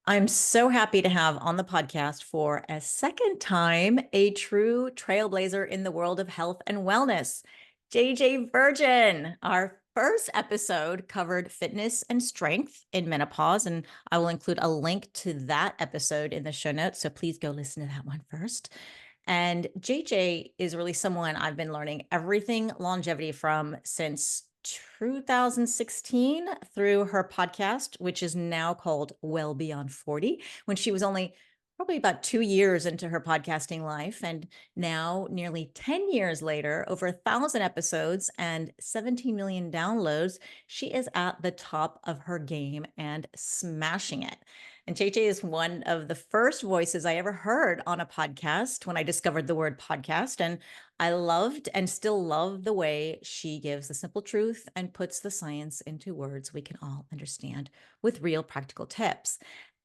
I'm so happy to have on the podcast for a second time a true trailblazer in the world of health and wellness, JJ Virgin. Our first episode covered fitness and strength in menopause, and I will include a link to that episode in the show notes. So please go listen to that one first. And JJ is really someone I've been learning everything longevity from since 2016 through her podcast, which is now called Well Beyond 40, when she was only probably about 2 years into her podcasting life. And now, nearly 10 years later, over 1,000 episodes and 17 million downloads, she is at the top of her game and smashing it. And JJ is one of the first voices I ever heard on a podcast when I discovered the word podcast. And I loved and still love the way she gives the simple truth and puts the science into words we can all understand with real practical tips.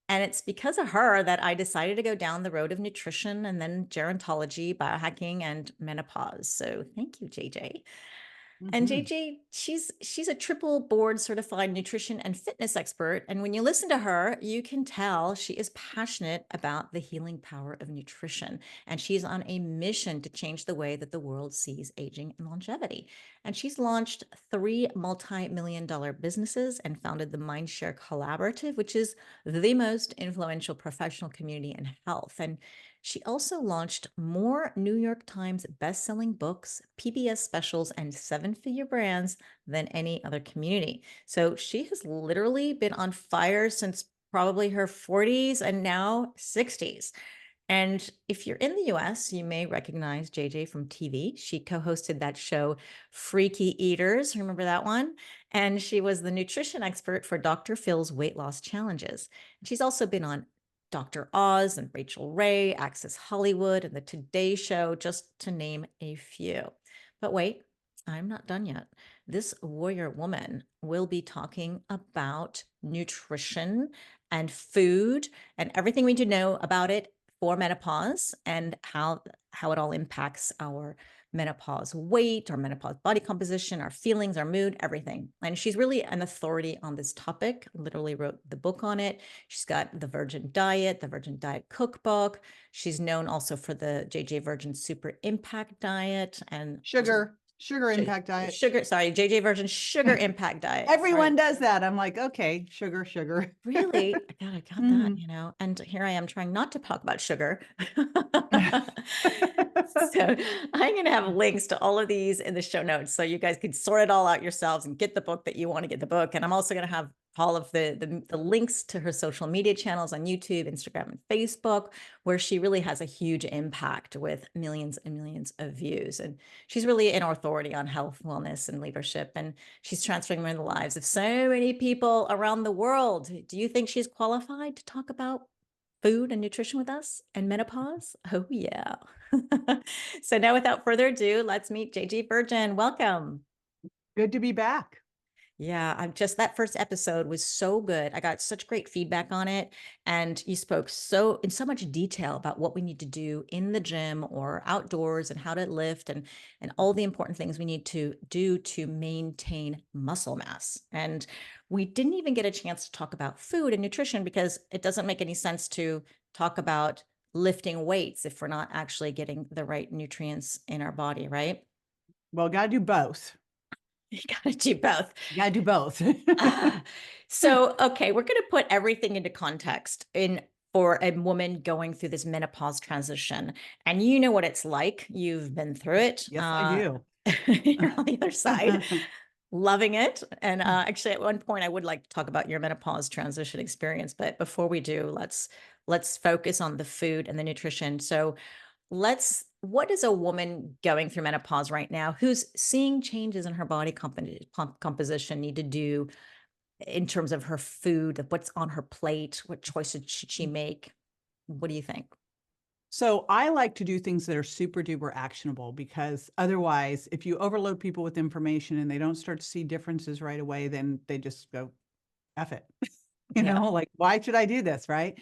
And it's because of her that I decided to go down the road of nutrition and then gerontology, biohacking, and menopause. So thank you, JJ. And Mhm. JJ, she's a triple board certified nutrition and fitness expert. And when you listen to her, you can tell she is passionate about the healing power of nutrition. And she's on a mission to change the way that the world sees aging and longevity. And she's launched 3 multi-million-dollar businesses and founded the Mindshare Collaborative, which is the most influential professional community in health. And she also launched more New York Times best-selling books, PBS specials, and seven-figure brands than any other community. So she has literally been on fire since probably her 40s and now 60s. And if you're in the US, you may recognize JJ from TV. She co-hosted that show, Freaky Eaters. Remember that one? And she was the nutrition expert for Dr. Phil's weight loss challenges. She's also been on Dr. Oz and Rachael Ray, Access Hollywood, and the Today Show, just to name a few. But wait, I'm not done yet. This warrior woman will be talking about nutrition and food and everything we need to know about it for menopause and how it all impacts our menopause weight, our menopause body composition, our feelings, our mood, everything. And she's really an authority on this topic, literally wrote the book on it. She's got the Virgin Diet, the Virgin Diet Cookbook. She's known also for the JJ Virgin Super Impact Diet and Sugar impact diet. JJ Virgin Sugar Impact Diet. Everyone does that. I'm like, okay, sugar. Really? I got that, Mhm. and here I am trying not to talk about sugar. So I'm going to have links to all of these in the show notes so you guys can sort it all out yourselves and get the book that you want to get the book. And I'm also going to have all of the links to her social media channels on YouTube, Instagram, and Facebook, where she really has a huge impact with millions and millions of views. And she's really an authority on health, wellness, and leadership. And she's transforming the lives of so many people around the world. Do you think she's qualified to talk about food and nutrition with us and menopause? Oh, yeah. So now, without further ado, let's meet JJ Virgin. Welcome. Good to be back. Yeah, I'm just that first episode was so good. I got such great feedback on it. And you spoke in so much detail about what we need to do in the gym or outdoors and how to lift and all the important things we need to do to maintain muscle mass. And we didn't even get a chance to talk about food and nutrition because it doesn't make any sense to talk about lifting weights if we're not actually getting the right nutrients in our body, right? Well, got to do both. You gotta do both. Got to do both. So, okay, we're going to put everything into context for a woman going through this menopause transition. And you know what it's like. You've been through it. Yes, I do. You're on the other side, loving it. And actually, at one point, I would like to talk about your menopause transition experience. But before we do, let's focus on the food and the nutrition. So, what does a woman going through menopause right now who's seeing changes in her body composition need to do in terms of her food, what's on her plate, what choices should she make? What do you think? So I like to do things that are super duper actionable because otherwise, if you overload people with information and they don't start to see differences right away, then they just go, F it. Yeah. Like, why should I do this? Right.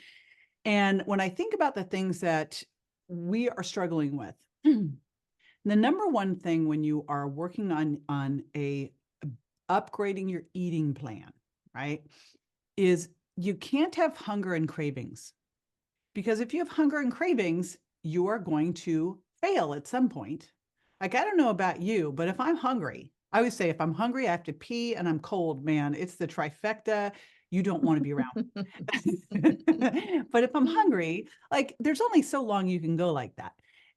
And when I think about the things that we are struggling with, the number one thing when you are working on a upgrading your eating plan, right, is you can't have hunger and cravings, because if you have hunger and cravings, you are going to fail at some point. Like, I don't know about you, but if I'm hungry, I always say if I'm hungry, I have to pee and I'm cold, man, it's the trifecta. You don't want to be around. But if I'm hungry, like there's only so long you can go like that.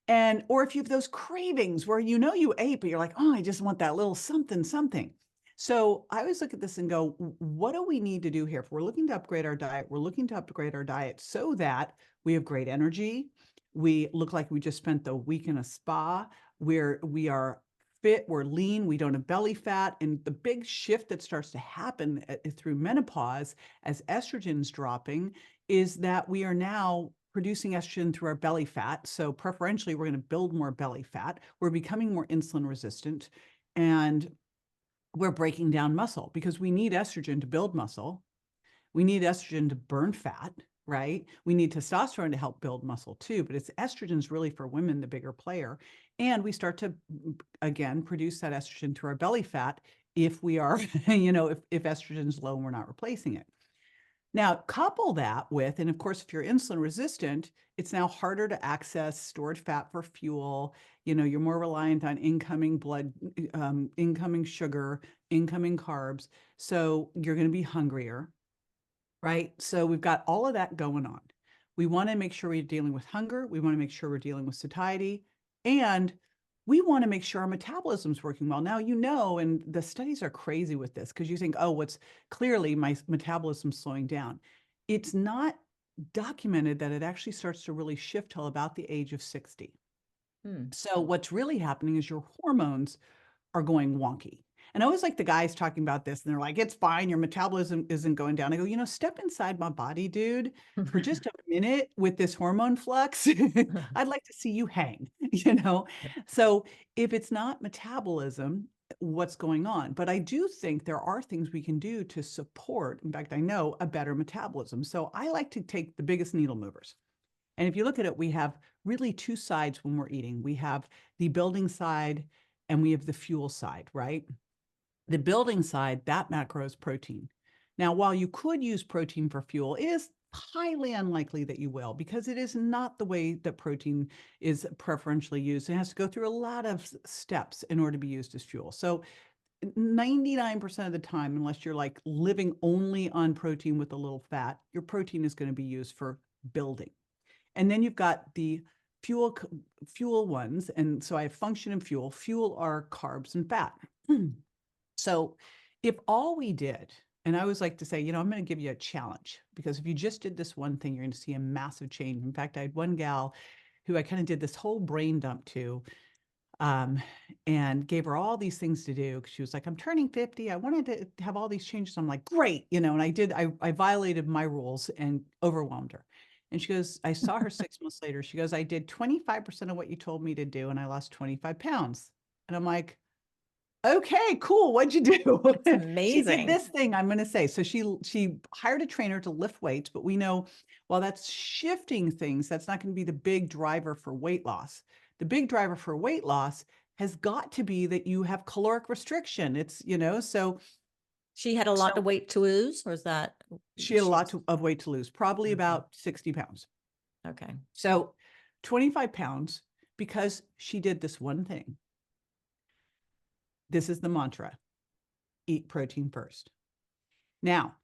And or if you have those cravings where you know you ate, but you're like, oh, I just want that little something, something. So I always look at this and go, what do we need to do here? If we're looking to upgrade our diet, we're looking to upgrade our diet so that we have great energy. We look like we just spent the week in a spa, where we are fit, we're lean, we don't have belly fat. And the big shift that starts to happen through menopause as estrogen's dropping is that we are now producing estrogen through our belly fat. So preferentially, we're going to build more belly fat. We're becoming more insulin resistant, and we're breaking down muscle because we need estrogen to build muscle. We need estrogen to burn fat, right? We need testosterone to help build muscle too, but it's estrogen's really for women, the bigger player. And we start to, again, produce that estrogen through our belly fat if we are, if estrogen's low and we're not replacing it. Now, couple that with, and of course, if you're insulin resistant, it's now harder to access stored fat for fuel. You're more reliant on incoming blood, incoming sugar, incoming carbs. So you're going to be hungrier, right? So we've got all of that going on. We want to make sure we're dealing with hunger. We want to make sure we're dealing with satiety. And we want to make sure our metabolism's working well. Now, and the studies are crazy with this because you think, oh, what's clearly my metabolism slowing down. It's not documented that it actually starts to really shift till about the age of 60. So what's really happening is your hormones are going wonky. And I always like the guys talking about this, and they're like, it's fine, your metabolism isn't going down. I go, step inside my body, dude, for just a minute with this hormone flux. I'd like to see you hang. So if it's not metabolism, what's going on? But I do think there are things we can do to support, in fact, I know, a better metabolism. So I like to take the biggest needle movers. And if you look at it, we have really two sides when we're eating. We have the building side and we have the fuel side, right? The building side, that macro is protein. Now, while you could use protein for fuel, it is highly unlikely that you will, because it is not the way that protein is preferentially used. It has to go through a lot of steps in order to be used as fuel. So 99% of the time, unless you're like living only on protein with a little fat, your protein is going to be used for building. And then you've got the fuel ones. And so I have function and fuel. Fuel are carbs and fat. So if all we did, and I always like to say, I'm going to give you a challenge, because if you just did this one thing, you're going to see a massive change. In fact, I had one gal who I kind of did this whole brain dump to, and gave her all these things to do. She was like, I'm turning 50. I wanted to have all these changes. I'm like, great. And I violated my rules and overwhelmed her. And she goes, I saw her 6 months later. She goes, I did 25% of what you told me to do, and I lost 25 pounds. And I'm like, okay, cool. What'd you do? That's She did amazing. this thing, I'm going to say. So she hired a trainer to lift weights, but we know while that's shifting things, that's not going to be the big driver for weight loss. The big driver for weight loss has got to be that you have caloric restriction. So She had a lot of weight to lose, or is that she had a she lot was of weight to lose, probably okay. about 60 pounds. Okay. So 25 pounds because she did this one thing. This is the mantra: eat protein first. Now,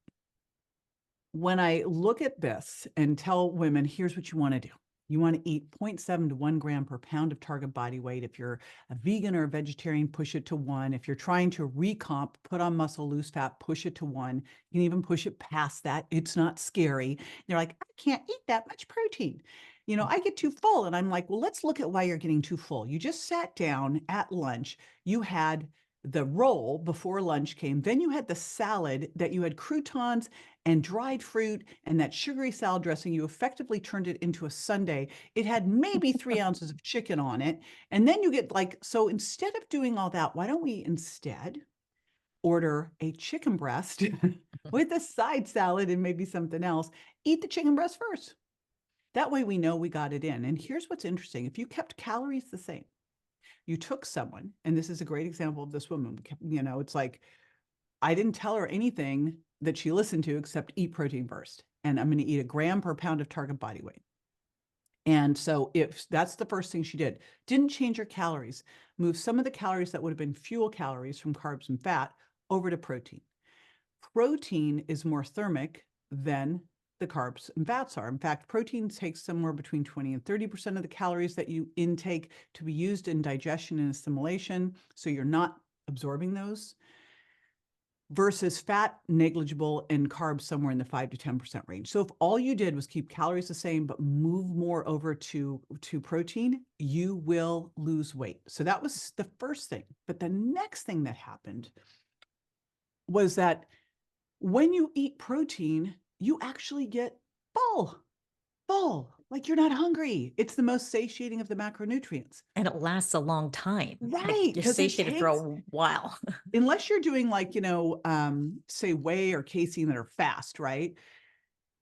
when I look at this and tell women, here's what you want to do. You want to eat 0.7 to 1 gram per pound of target body weight. If you're a vegan or a vegetarian, push it to 1. If you're trying to recomp, put on muscle, lose fat, push it to 1. You can even push it past that. It's not scary. They're like, I can't eat that much protein. I get too full. And I'm like, well, let's look at why you're getting too full. You just sat down at lunch. You had the roll before lunch came. Then you had the salad that you had croutons and dried fruit and that sugary salad dressing. You effectively turned it into a sundae. It had maybe 3 ounces of chicken on it. And then you get so instead of doing all that, why don't we instead order a chicken breast with a side salad and maybe something else? Eat the chicken breast first. That way we know we got it in. And here's what's interesting. If you kept calories the same, you took someone, and this is a great example of this woman, it's like, I didn't tell her anything that she listened to except eat protein first. And I'm going to eat a gram per pound of target body weight. And so if that's the first thing she did, didn't change her calories, moved some of the calories that would have been fuel calories from carbs and fat over to protein. Protein is more thermic than the carbs and fats are. In fact, protein takes somewhere between 20 and 30% of the calories that you intake to be used in digestion and assimilation. So you're not absorbing those versus fat negligible and carbs somewhere in the 5 to 10% range. So if all you did was keep calories the same but move more over to protein, you will lose weight. So that was the first thing. But the next thing that happened was that when you eat protein, you actually get full, like you're not hungry. It's the most satiating of the macronutrients. And it lasts a long time. Like Right, you're because it satiated for a takes, while. unless you're doing like, say whey or casein that are fast, right?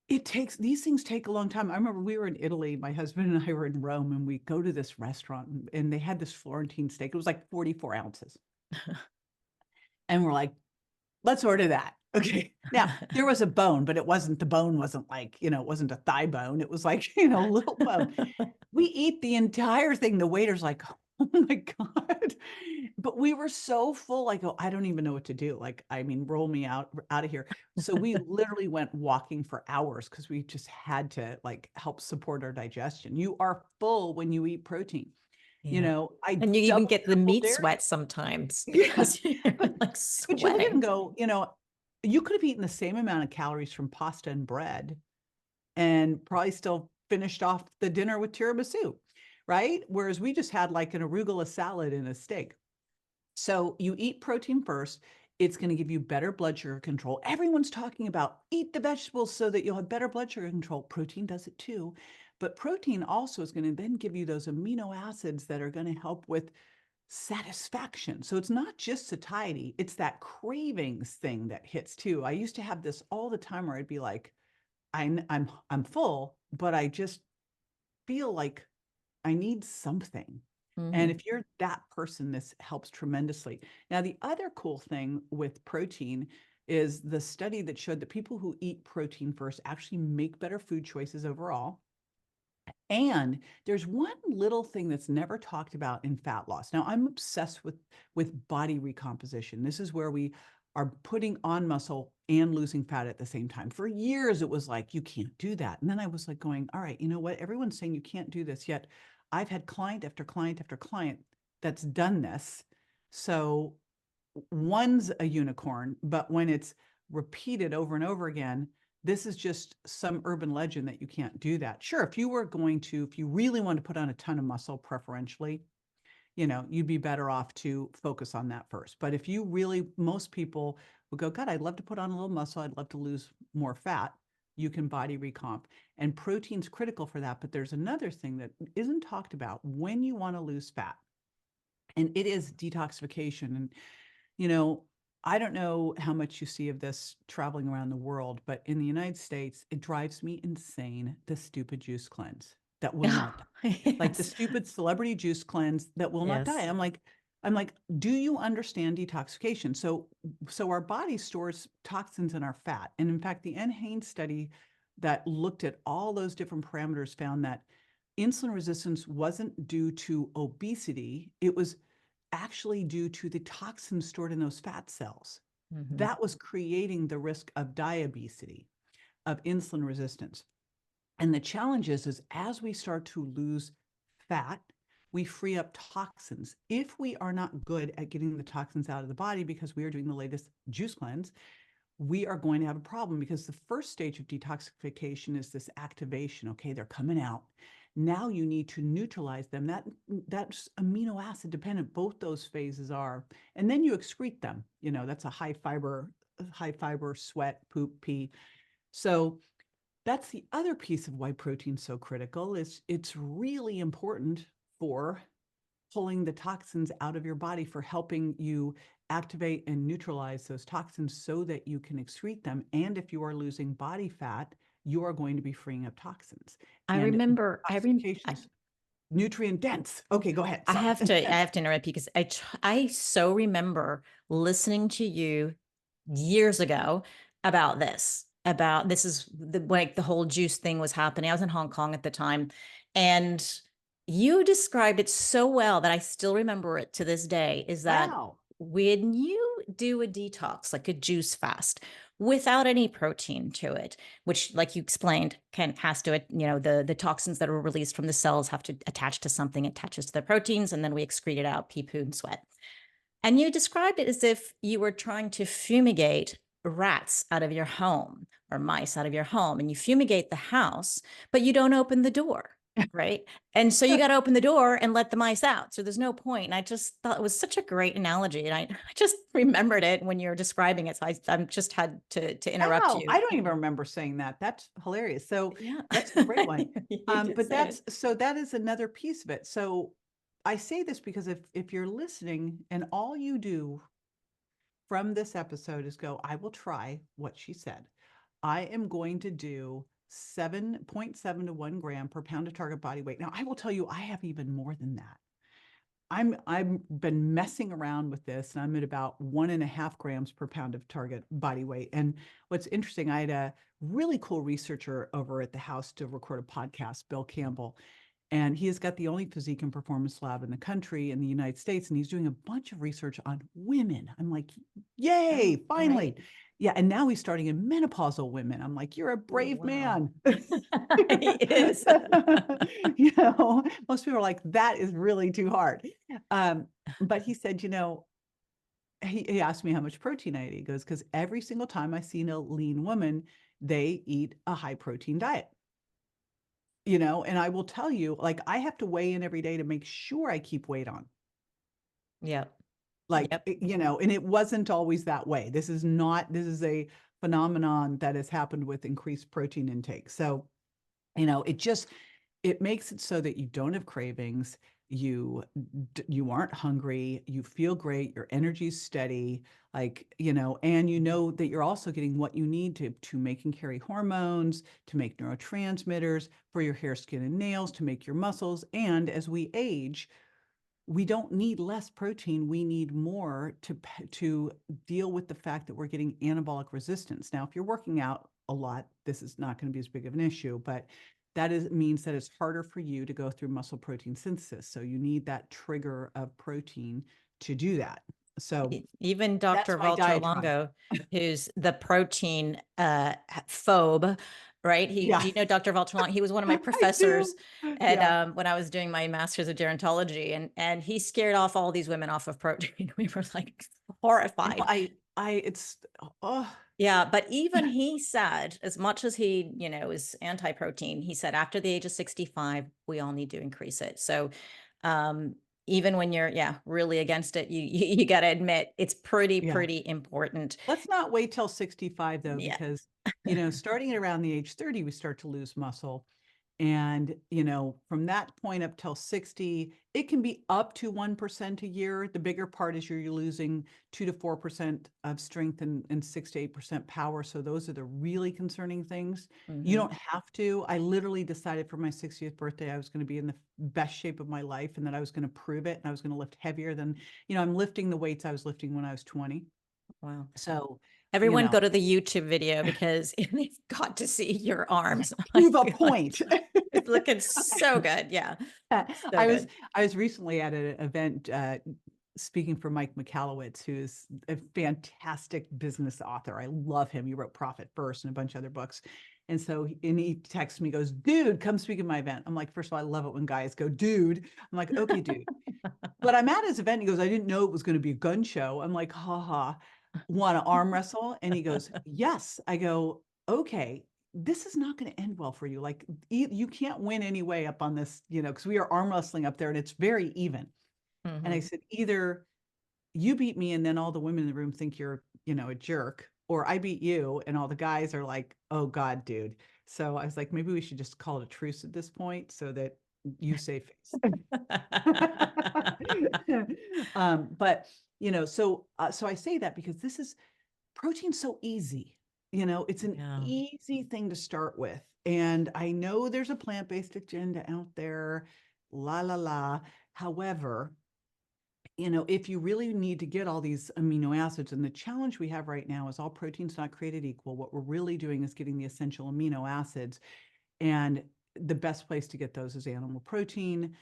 These things take a long time. I remember we were in Italy, my husband and I were in Rome, and we go to this restaurant and they had this Florentine steak. It was like 44 ounces. And we're like, let's order that. Okay. Now there was a bone, but the bone wasn't like, it wasn't a thigh bone. It was like, a little bone. We eat the entire thing. The waiter's like, oh my God. But we were so full, like, oh, I don't even know what to do. Like, I mean, roll me out of here. So we literally went walking for hours because we just had to like help support our digestion. You are full when you eat protein. Yeah. I And you even double, get the triple meat dairy. sweat sometimes Yeah. because you're But like but you look at it and sweating. go, you could have eaten the same amount of calories from pasta and bread and probably still finished off the dinner with tiramisu, right? Whereas we just had like an arugula salad and a steak. So you eat protein first. It's going to give you better blood sugar control. Everyone's talking about eat the vegetables so that you'll have better blood sugar control. Protein does it too. But protein also is going to then give you those amino acids that are going to help with satisfaction. So it's not just satiety, it's that cravings thing that hits too. I used to have this all the time where I'd be like, I'm full, but I just feel like I need something. And Mhm. if you're that person, this helps tremendously. Now, the other cool thing with protein is the study that showed that people who eat protein first actually make better food choices overall. And there's one little thing that's never talked about in fat loss. Now, I'm obsessed with body recomposition. This is where we are putting on muscle and losing fat at the same time. For years, it was like, you can't do that. And then I was like going, all right, you know what? Everyone's saying you can't do this, yet I've had client after client after client that's done this. So one's a unicorn, but when it's repeated over and over again, this is just some urban legend that you can't do that. Sure, if you really want to put on a ton of muscle preferentially, you'd be better off to focus on that first. But if you really, most people would go, God, I'd love to put on a little muscle. I'd love to lose more fat. You can body recomp. And protein's critical for that. But there's another thing that isn't talked about when you want to lose fat, and it is detoxification. And I don't know how much you see of this traveling around the world, but in the United States, it drives me insane, the stupid juice cleanse that will not die. Like the Yes. stupid celebrity juice cleanse that will not die. Yes. I'm like, do you understand detoxification? So our body stores toxins in our fat. And in fact, the N. Haynes study that looked at all those different parameters found that insulin resistance wasn't due to obesity. It was actually due to the toxins stored in those fat cells. Mhm. That was creating the risk of diabetes, of insulin resistance. And the challenge is as we start to lose fat, we free up toxins. If we are not good at getting the toxins out of the body because we are doing the latest juice cleanse, we are going to have a problem because the first stage of detoxification is this activation. Okay, they're coming out. Now you need to neutralize them. That's amino acid dependent. Both those phases are, and then you excrete them. That's a high fiber sweat, poop, pee. So that's the other piece of why protein's so critical. Is it's really important for pulling the toxins out of your body, for helping you activate and neutralize those toxins so that you can excrete them. And if you are losing body fat, you are going to be freeing up toxins. I And remember, detoxification is nutrient dense. Okay, go ahead. I Sorry. have to I have to interrupt you because I so remember listening to you years ago about this. About this is the like the whole juice thing was happening. I was in Hong Kong at the time, and you described it so well that I still remember it to this day. Is that Wow. when you do a detox, like a juice fast, without any protein to it, which, like you explained, has to, the toxins that are released from the cells have to attach to something, attaches to the proteins, and then we excrete it out, pee, poo, and sweat. And you described it as if you were trying to fumigate rats out of your home or mice out of your home, and you fumigate the house, but you don't open the door. Right. And so you got to open the door and let the mice out. So there's no point. And I just thought it was such a great analogy. And I just remembered it when you were describing it. So I just had to interrupt Wow. you. I don't even remember saying that. That's hilarious. So Yeah. that's a great one. You did But say it. that is another piece of it. So I say this because if you're listening and all you do from this episode is go, I will try what she said. I am going to do 7.7 to 1 gram per pound of target body weight. Now, I will tell you, I have even more than that. I've been messing around with this, and I'm at about 1.5 grams per pound of target body weight. And what's interesting, I had a really cool researcher over at the house to record a podcast, Bill Campbell, and he has got the only physique and performance lab in the country in the United States, and he's doing a bunch of research on women. I'm like, Oh, yay, finally. great. Yeah, and now he's starting in menopausal women. I'm like, you're a Oh, brave wow. man. He is. Most people are like, that is really too hard. Um, but he said, he asked me how much protein I eat. He goes, because every single time I see a lean woman, they eat a high protein diet. And I will tell you, like, I have to weigh in every day to make sure I keep weight on. Yep. Like, Yep. and it wasn't always that way. This is a phenomenon that has happened with increased protein intake. So, it makes it so that you don't have cravings, you aren't hungry, you feel great, your energy's steady, like, and that you're also getting what you need to make and carry hormones, to make neurotransmitters for your hair, skin, and nails, to make your muscles. And as we age, we don't need less protein. We need more to deal with the fact that we're getting anabolic resistance. Now, if you're working out a lot, this is not going to be as big of an issue, but means that it's harder for you to go through muscle protein synthesis. So you need that trigger of protein to do that. So Even that's Dr. my Valter diatribe. Longo, who's the protein phobe, right? Yeah, Do you know Dr. Valter Longo? He was one of my I do. professors at Yeah. when I was doing my master's of gerontology, and he scared off all these women off of protein. We were like horrified. It's, oh, Yeah, but even he said, as much as he, is anti-protein, he said after the age of 65, we all need to increase it. So, um, even when you're, yeah, really against it, you got to admit it's yeah. pretty important. Let's not wait till 65 though, Yeah. because, starting at around the age 30, we start to lose muscle. And, from that point up till 60, it can be up to 1% a year. The bigger part is you're losing 2 to 4% of strength and 6 to 8% power. So those are the really concerning things. You Hmm. don't have to. I literally decided for my 60th birthday, I was going to be in the best shape of my life and that I was going to prove it. And I was going to lift heavier than, I'm lifting the weights I was lifting when I was 20. Wow. So, you Everyone know, go to the YouTube video because they've got to see your arms. Oh my prove a gosh. point. It's looking so good. Yeah. So I was good. I was recently at an event speaking for Mike Michalowicz, who is a fantastic business author. I love him. He wrote Profit First and a bunch of other books. And so he texts me, goes, dude, come speak at my event. I'm like, first of all, I love it when guys go, dude. I'm like, okay, dude. But I'm at his event. He goes, I didn't know it was going to be a gun show. I'm like, haha, want to arm wrestle? And he goes, yes. I go, okay, this is not going to end well for you. Like, you can't win anyway up on this, because we are arm wrestling up there and it's very even. And I Hmm. said, either you beat me and then all the women in the room think you're, a jerk, or I beat you and all the guys are like, oh God, dude. So I was like, maybe we should just call it a truce at this point so that you save face. But so I say that because this is protein's so easy. It's an Yeah. easy thing to start with. And I know there's a plant-based agenda out there, la la la. However, if you really need to get all these amino acids, and the challenge we have right now is all protein's not created equal. What we're really doing is getting the essential amino acids. And the best place to get those is animal protein.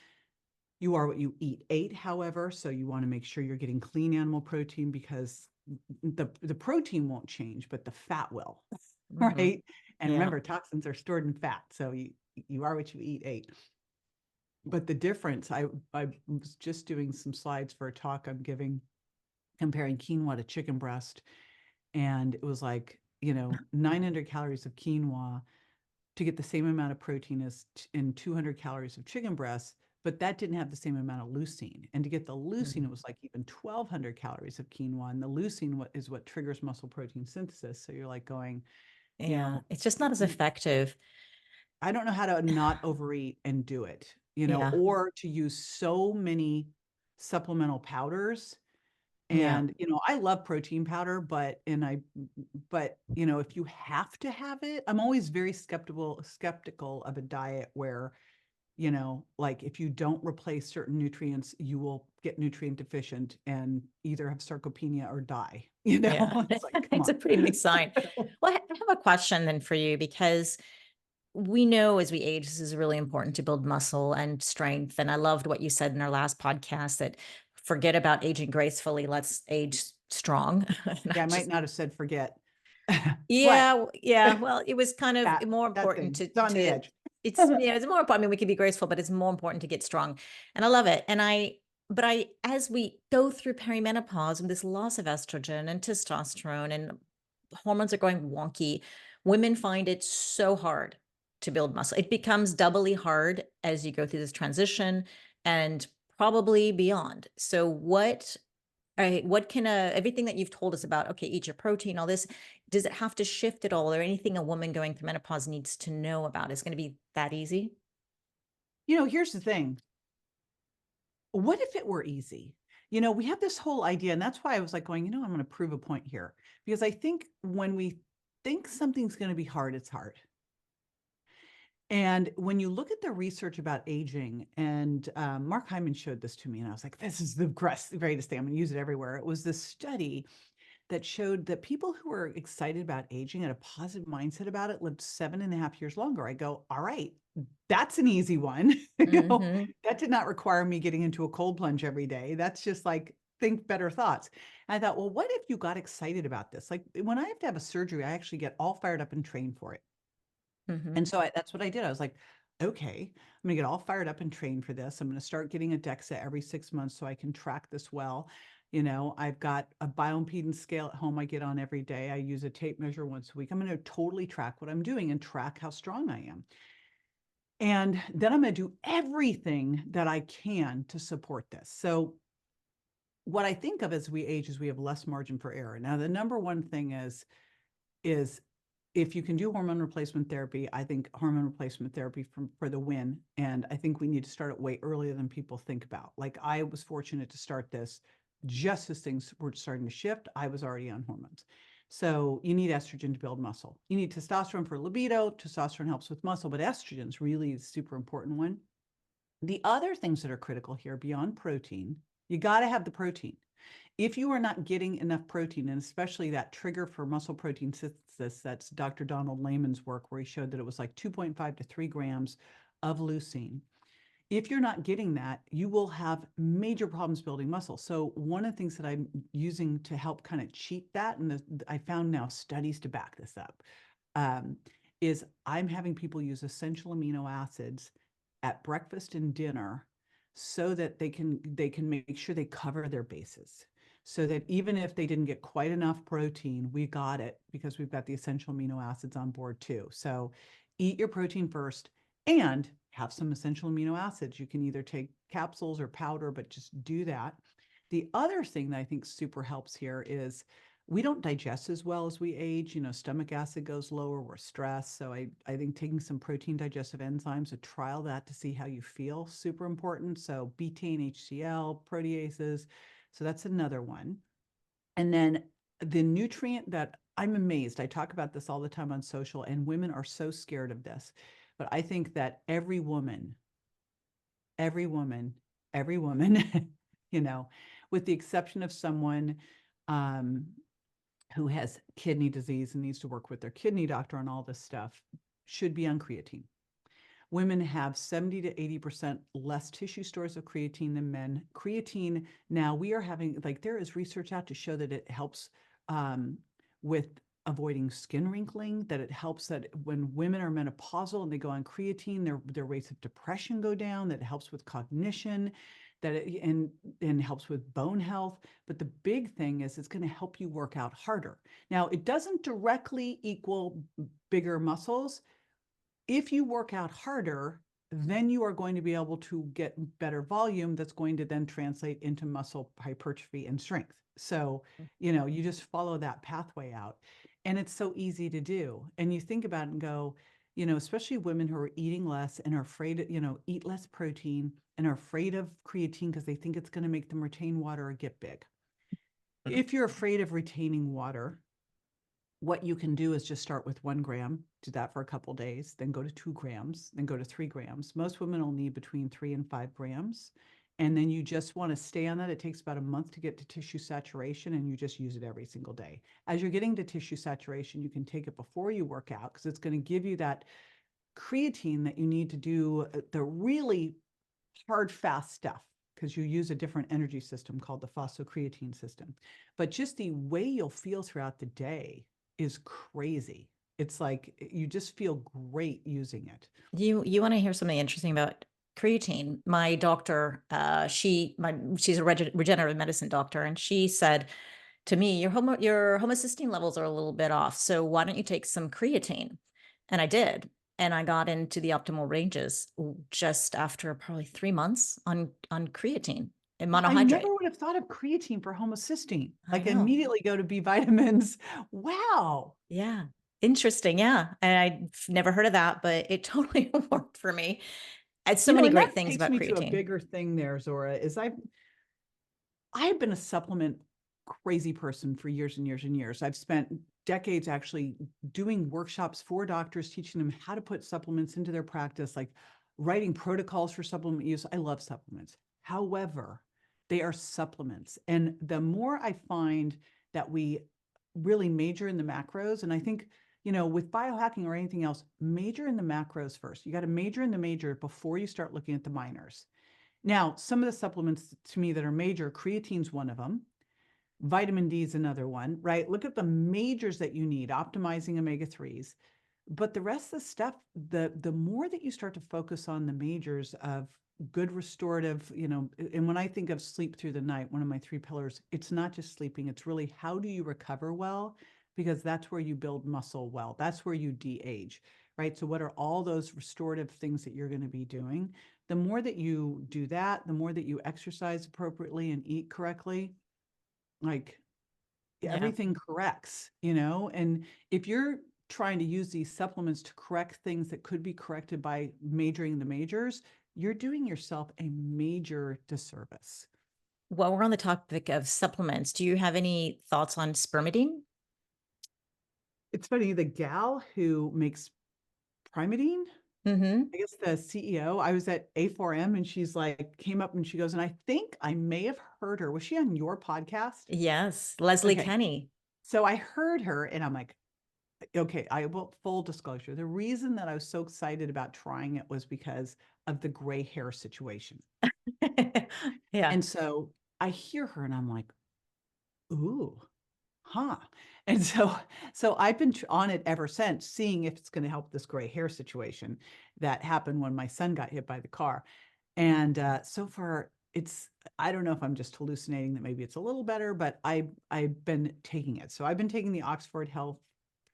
You are what you eat, however, so you want to make sure you're getting clean animal protein, because the protein won't change, but the fat will, Hmm. right? And Yeah. remember, toxins are stored in fat, so you are what you eat. But the difference, I was just doing some slides for a talk I'm giving comparing quinoa to chicken breast, and it was like 900 calories of quinoa to get the same amount of protein as in 200 calories of chicken breast, but that didn't have the same amount of leucine. And to get the leucine, it Mhm. was like even 1,200 calories of quinoa. And the leucine is what triggers muscle protein synthesis. So you're like going, you Yeah. know, It's just not as effective. I don't know how to not overeat and do it, Yeah. or to use so many supplemental powders. Yeah. And I love protein powder, but if you have to have it, I'm always very skeptical of a diet where, like if you don't replace certain nutrients, you will get nutrient deficient and either have sarcopenia or die. Yeah. It's like, come It's a on. pretty big sign. Well, I have a question then for you, because we know as we age, this is really important to build muscle and strength. And I loved what you said in our last podcast, that forget about aging gracefully, let's age strong. Yeah, I Not might just, not have said forget. What? yeah. Well, it was kind of more That important thing. It's on the to edge. it's more important. I mean, we could be graceful, but it's more important to get strong. And I love it. But as we go through perimenopause and this loss of estrogen and testosterone and hormones are going wonky, women find it so hard to build muscle. It becomes doubly hard as you go through this transition and probably beyond. So what can everything that you've told us about, okay, eat your protein, all this, does it have to shift at all, or anything a woman going through menopause needs to know about is going to be that easy? Here's the thing. What if it were easy? We have this whole idea, and that's why I was like going, I'm going to prove a point here, because I think when we think something's going to be hard, it's hard. And when you look at the research about aging, and Mark Hyman showed this to me, and I was like, this is the greatest thing. I'm going to use it everywhere. It was this study that showed that people who were excited about aging, had a positive mindset about it, lived 7.5 years longer. I go, all right, that's an easy one. Hmm. That did not require me getting into a cold plunge every day. That's just like, think better thoughts. And I thought, well, what if you got excited about this? Like when I have to have a surgery, I actually get all fired up and train for it. Hmm. And so that's what I did. I was like, okay, I'm going to get all fired up and train for this. I'm going to start getting a DEXA every 6 months so I can track this well. I've got a bioimpedance scale at home I get on every day. I use a tape measure once a week. I'm going to totally track what I'm doing and track how strong I am. And then I'm going to do everything that I can to support this. So what I think of as we age is we have less margin for error. Now, the number one thing is if you can do hormone replacement therapy, I think hormone replacement therapy for the win. And I think we need to start it way earlier than people think about. Like I was fortunate to start this just as things were starting to shift. I was already on hormones. So you need estrogen to build muscle. You need testosterone for libido. Testosterone helps with muscle, but estrogen is really the super important one. The other things that are critical here beyond protein, you got to have the protein. If you are not getting enough protein, and especially that trigger for muscle protein synthesis, that's Dr. Donald Layman's work, where he showed that it was like 2.5 to 3 grams of leucine. If you're not getting that, you will have major problems building muscle. So one of the things that I'm using to help kind of cheat that, and I found now studies to back this up, um, is I'm having people use essential amino acids at breakfast and dinner so that they can make sure they cover their bases, so that even if they didn't get quite enough protein, we got it because we've got the essential amino acids on board too. So eat your protein first and have some essential amino acids. You can either take capsules or powder, but just do that. The other thing that I think super helps here is we don't digest as well as we age. Stomach acid goes lower, we're stressed. So I think taking some protein digestive enzymes, a trial that to see how you feel, super important. So betaine, HCl, proteases. So that's another one. And then the nutrient that I'm amazed, I talk about this all the time on social, and women are so scared of this. But I think that every woman, every woman, you know, with the exception of someone um, who has kidney disease and needs to work with their kidney doctor on all this stuff, should be on creatine. Women have 70 to 80% less tissue stores of creatine than men. Creatine, now we are having, like, there is research out to show that it helps with avoiding skin wrinkling, that it helps that when women are menopausal and they go on creatine, their rates of depression go down, that it helps with cognition, that it, and helps with bone health. But the big thing is it's going to help you work out harder. Now, it doesn't directly equal bigger muscles. If you work out harder, then you are going to be able to get better volume that's going to then translate into muscle hypertrophy and strength. So, you just follow that pathway out. And it's so easy to do. And you think about it and go, especially women who are eating less and are afraid, eat less protein and are afraid of creatine because they think it's going to make them retain water or get big. If you're afraid of retaining water, what you can do is just start with 1 gram, do that for a couple days, then go to 2 grams, then go to 3 grams. Most women will need between 3 and 5 grams. And then you just want to stay on that. It takes about a month to get to tissue saturation, and you just use it every single day. As you're getting to tissue saturation, you can take it before you work out because it's going to give you that creatine that you need to do the really hard, fast stuff, because you use a different energy system called the phosphocreatine system. But just the way you'll feel throughout the day is crazy. It's like you just feel great using it. You want to hear something interesting about creatine? My doctor, she's a regenerative medicine doctor, and she said to me, your homocysteine levels are a little bit off, so why don't you take some creatine? And I did, and I got into the optimal ranges just after probably 3 months on creatine and I never monohydrate. would have thought of creatine for homocysteine. I Like know. immediately go to B vitamins. Wow. Yeah. Interesting. Yeah. And I've never heard of that, but it totally worked for me. It's so many And that great things takes about me to a creatine. bigger thing there, Zora, is I've been a supplement crazy person for years and years and years. I've spent decades actually doing workshops for doctors, teaching them how to put supplements into their practice, like writing protocols for supplement use. I love supplements. However, they are supplements. And the more I find that we really major in the macros, and I think, with biohacking or anything else, major in the macros first. You got to major in the major before you start looking at the minors. Now, some of the supplements to me that are major, creatine's one of them. Vitamin D is another one, right? Look at the majors that you need, optimizing omega-3s. But the rest of the stuff, the more that you start to focus on the majors of good restorative, and when I think of sleep through the night, one of my 3 pillars, it's not just sleeping, it's really how do you recover well? Because that's where you build muscle well. That's where you de-age, right? So what are all those restorative things that you're going to be doing? The more that you do that, the more that you exercise appropriately and eat correctly, like Yeah. everything corrects, and if you're trying to use these supplements to correct things that could be corrected by majoring the majors, you're doing yourself a major disservice. While we're on the topic of supplements, do you have any thoughts on spermidine? It's funny, the gal who makes Primatine, Mm-hmm. I guess the CEO, I was at A4M and she's like, came up and she goes, and I think I may have heard her. Was she on your podcast? Yes. Leslie Okay. Kenny. So I heard her and I'm like, okay, I will, full disclosure. The reason that I was so excited about trying it was because of the gray hair situation. Yeah. And so I hear her and I'm like, ooh, huh. And so I've been on it ever since, seeing if it's going to help this gray hair situation that happened when my son got hit by the car. And so far, I don't know if I'm just hallucinating that maybe it's a little better, but I've been taking it. So I've been taking the Oxford Health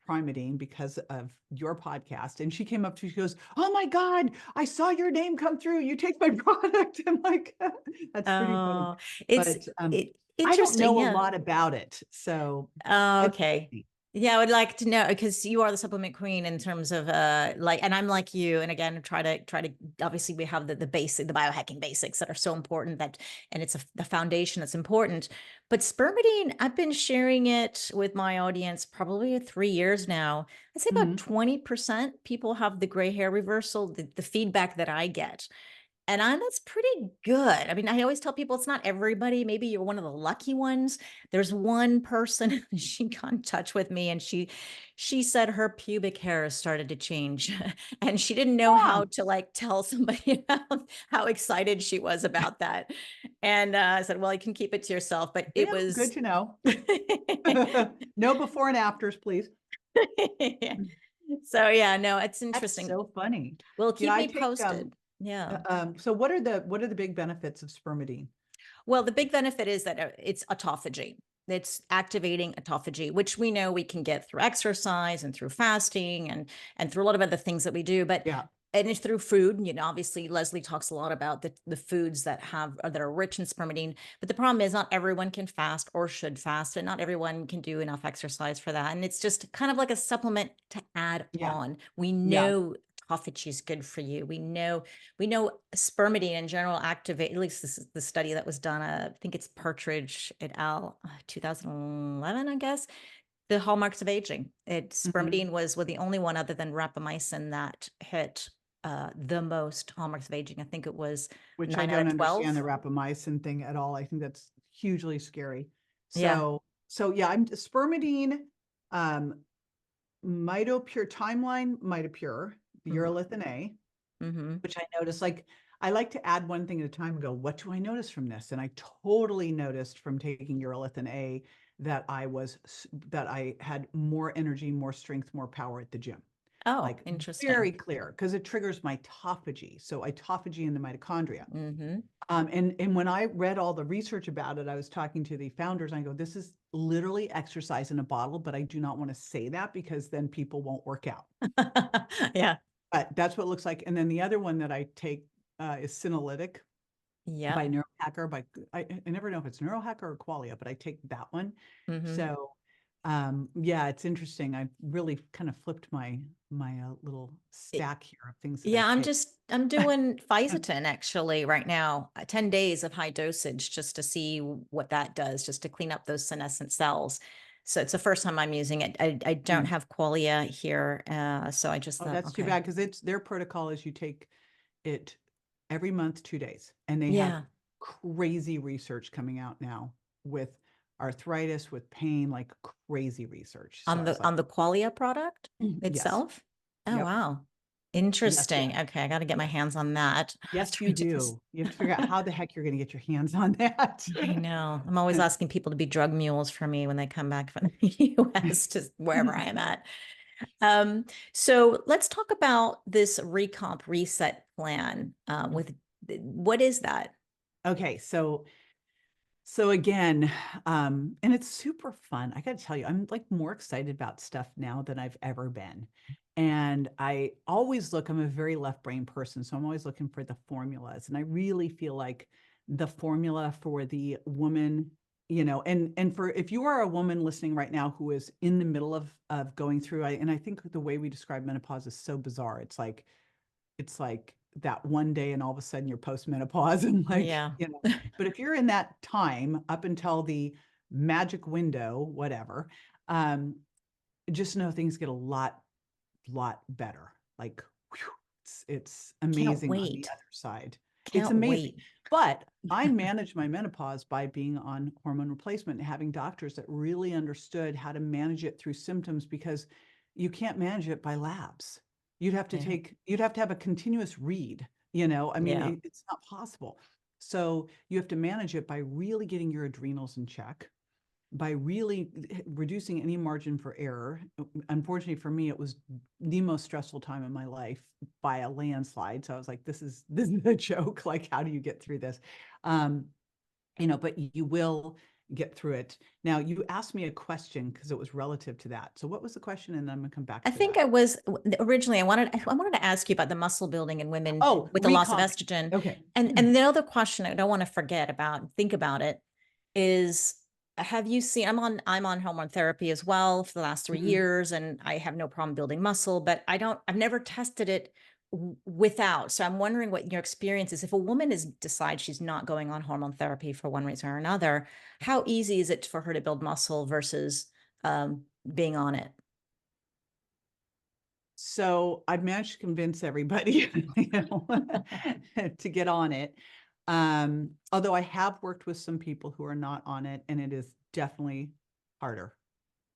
Primatine because of your podcast. And she came up to me, she goes, oh my God, I saw your name come through. You take my product. I'm like, that's pretty funny. Oh, it's But I don't interesting. know a Yeah. lot about it. So Oh, it's okay. Yeah, I would like to know because you are the supplement queen in terms of like, and I'm like you. And again, try to obviously we have the basic, the biohacking basics that are so important that, and it's the foundation that's important. But spermidine, I've been sharing it with my audience probably 3 years now. I'd say about Mhm. 20% people have the gray hair reversal, the feedback that I get. And that's pretty good. I mean, I always tell people it's not everybody. Maybe you're one of the lucky ones. There's one person, she got in touch with me and she said her pubic hair started to change and she didn't know Ah, how to like tell somebody how excited she was about that. And I said, well, you can keep it to yourself, but it yeah, good was to know. No before and afters, please. yeah. So yeah, no, it's That's interesting. so funny. Well, Yeah, keep I me take posted. Yeah. so what are the big benefits of spermidine? Well, the big benefit is that it's autophagy. It's activating autophagy, which we know we can get through exercise and through fasting and through a lot of other things that we do. But Yeah, and it's through food. You know, obviously Leslie talks a lot about the foods that are rich in spermidine. But the problem is not everyone can fast or should fast, and not everyone can do enough exercise for that. And it's just kind of like a supplement to add yeah, on. We yeah. know autophagy is good for you. We know spermidine in general activate, at least this is the study that was done, I think it's Partridge et al, 2011, I guess. The hallmarks of aging. Mhm. Spermidine was the only one other than rapamycin that hit the most hallmarks of aging. I think it was Which I 9 out don't of understand the 12. rapamycin thing at all. I think that's hugely scary. Yeah. So yeah, I'm spermidine, um, mitopure timeline, mitopure, the Mm-hmm. urolithin A, Mm-hmm. which I noticed, like, I like to add one thing at a time and go, what do I notice from this? And I totally noticed from taking urolithin A that that I had more energy, more strength, more power at the gym. Oh, Like interesting. very clear because it triggers mitophagy. So autophagy in the mitochondria. Mm-hmm. And when I read all the research about it, I was talking to the founders and I go, this is literally exercise in a bottle, but I do not want to say that because then people won't work out. Yeah. But that's what it looks like. And then the other one that I take is Senolytic by Yep. Neurohacker. I never know if it's Neurohacker or Qualia, but I take that one. Mm-hmm. So yeah, it's interesting. I really kind of flipped my little stack here of things that I Yeah, take. I'm doing Physitin actually right now, 10 days of high dosage just to see what that does, just to clean up those senescent cells. So it's the first time I'm using it. I don't Mm. have qualia here. So I just Oh, thought, that's too okay. bad because it's their protocol is you take it every month, 2 days, and they have Yeah. crazy research coming out now with arthritis, with pain, like crazy research. So On I was the like, qualia product yes, itself. Oh, yep, wow. yes, yes, Interesting. Okay. I got to get my yes. hands on that. Yes, you Trying to just, do. You have to figure out how the heck you're going to get your hands on that. I know. I'm always asking people to be drug mules for me when they come back from the US to wherever I am at. Um, so let's talk about this recomp reset plan. What is that? Okay, so again, and it's super fun. I got to tell you, I'm like more excited about stuff now than I've ever been. And I always look, I'm a very left brain person, so I'm always looking for the formulas. And I really feel like the formula for the woman, and for if you are a woman listening right now who is in the middle of going through, and I think the way we describe menopause is so bizarre. It's like that one day and all of a sudden you're postmenopause and like, Yeah. but if you're in that time up until the magic window, whatever, um, just know things get a lot better. Like, whew, it's Can't amazing on the wait. other side. It's Can't amazing. wait. But I managed my menopause by being on hormone replacement and having doctors that really understood how to manage it through symptoms because you can't manage it by labs. Yeah. You'd have to have a continuous read, I mean, Yeah. it's not possible. So you have to manage it by really getting your adrenals in check, by really reducing any margin for error. Unfortunately for me, it was the most stressful time in my life by a landslide. So I was like, this is a joke. Like, how do you get through this? Um, but you will get through it. Now, you asked me a question because it was relative to that. So what was the question? And then I'm gonna come back I to think that. I was originally I wanted to ask you about the muscle building in women Oh, with the loss of recomping. estrogen. Okay. And the other question I don't want to forget about, think about it, is have you seen I'm on hormone therapy as well for the last 3 Mhm. years and I have no problem building muscle, but I've never tested it without. So I'm wondering what your experience is. If a woman decides she's not going on hormone therapy for one reason or another, how easy is it for her to build muscle versus being on it? So I've managed to convince everybody, you know, to get on it. Although I have worked with some people who are not on it, and it is definitely harder.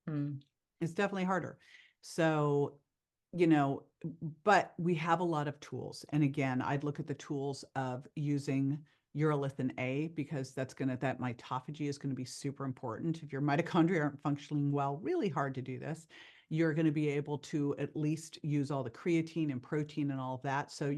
Mm. It's definitely harder. So, you know, but we have a lot of tools. And again, I'd look at the tools of using urolithin A because that mitophagy is going to be super important. If your mitochondria aren't functioning well, really hard to do this. You're going to be able to at least use all the creatine and protein and all of that. So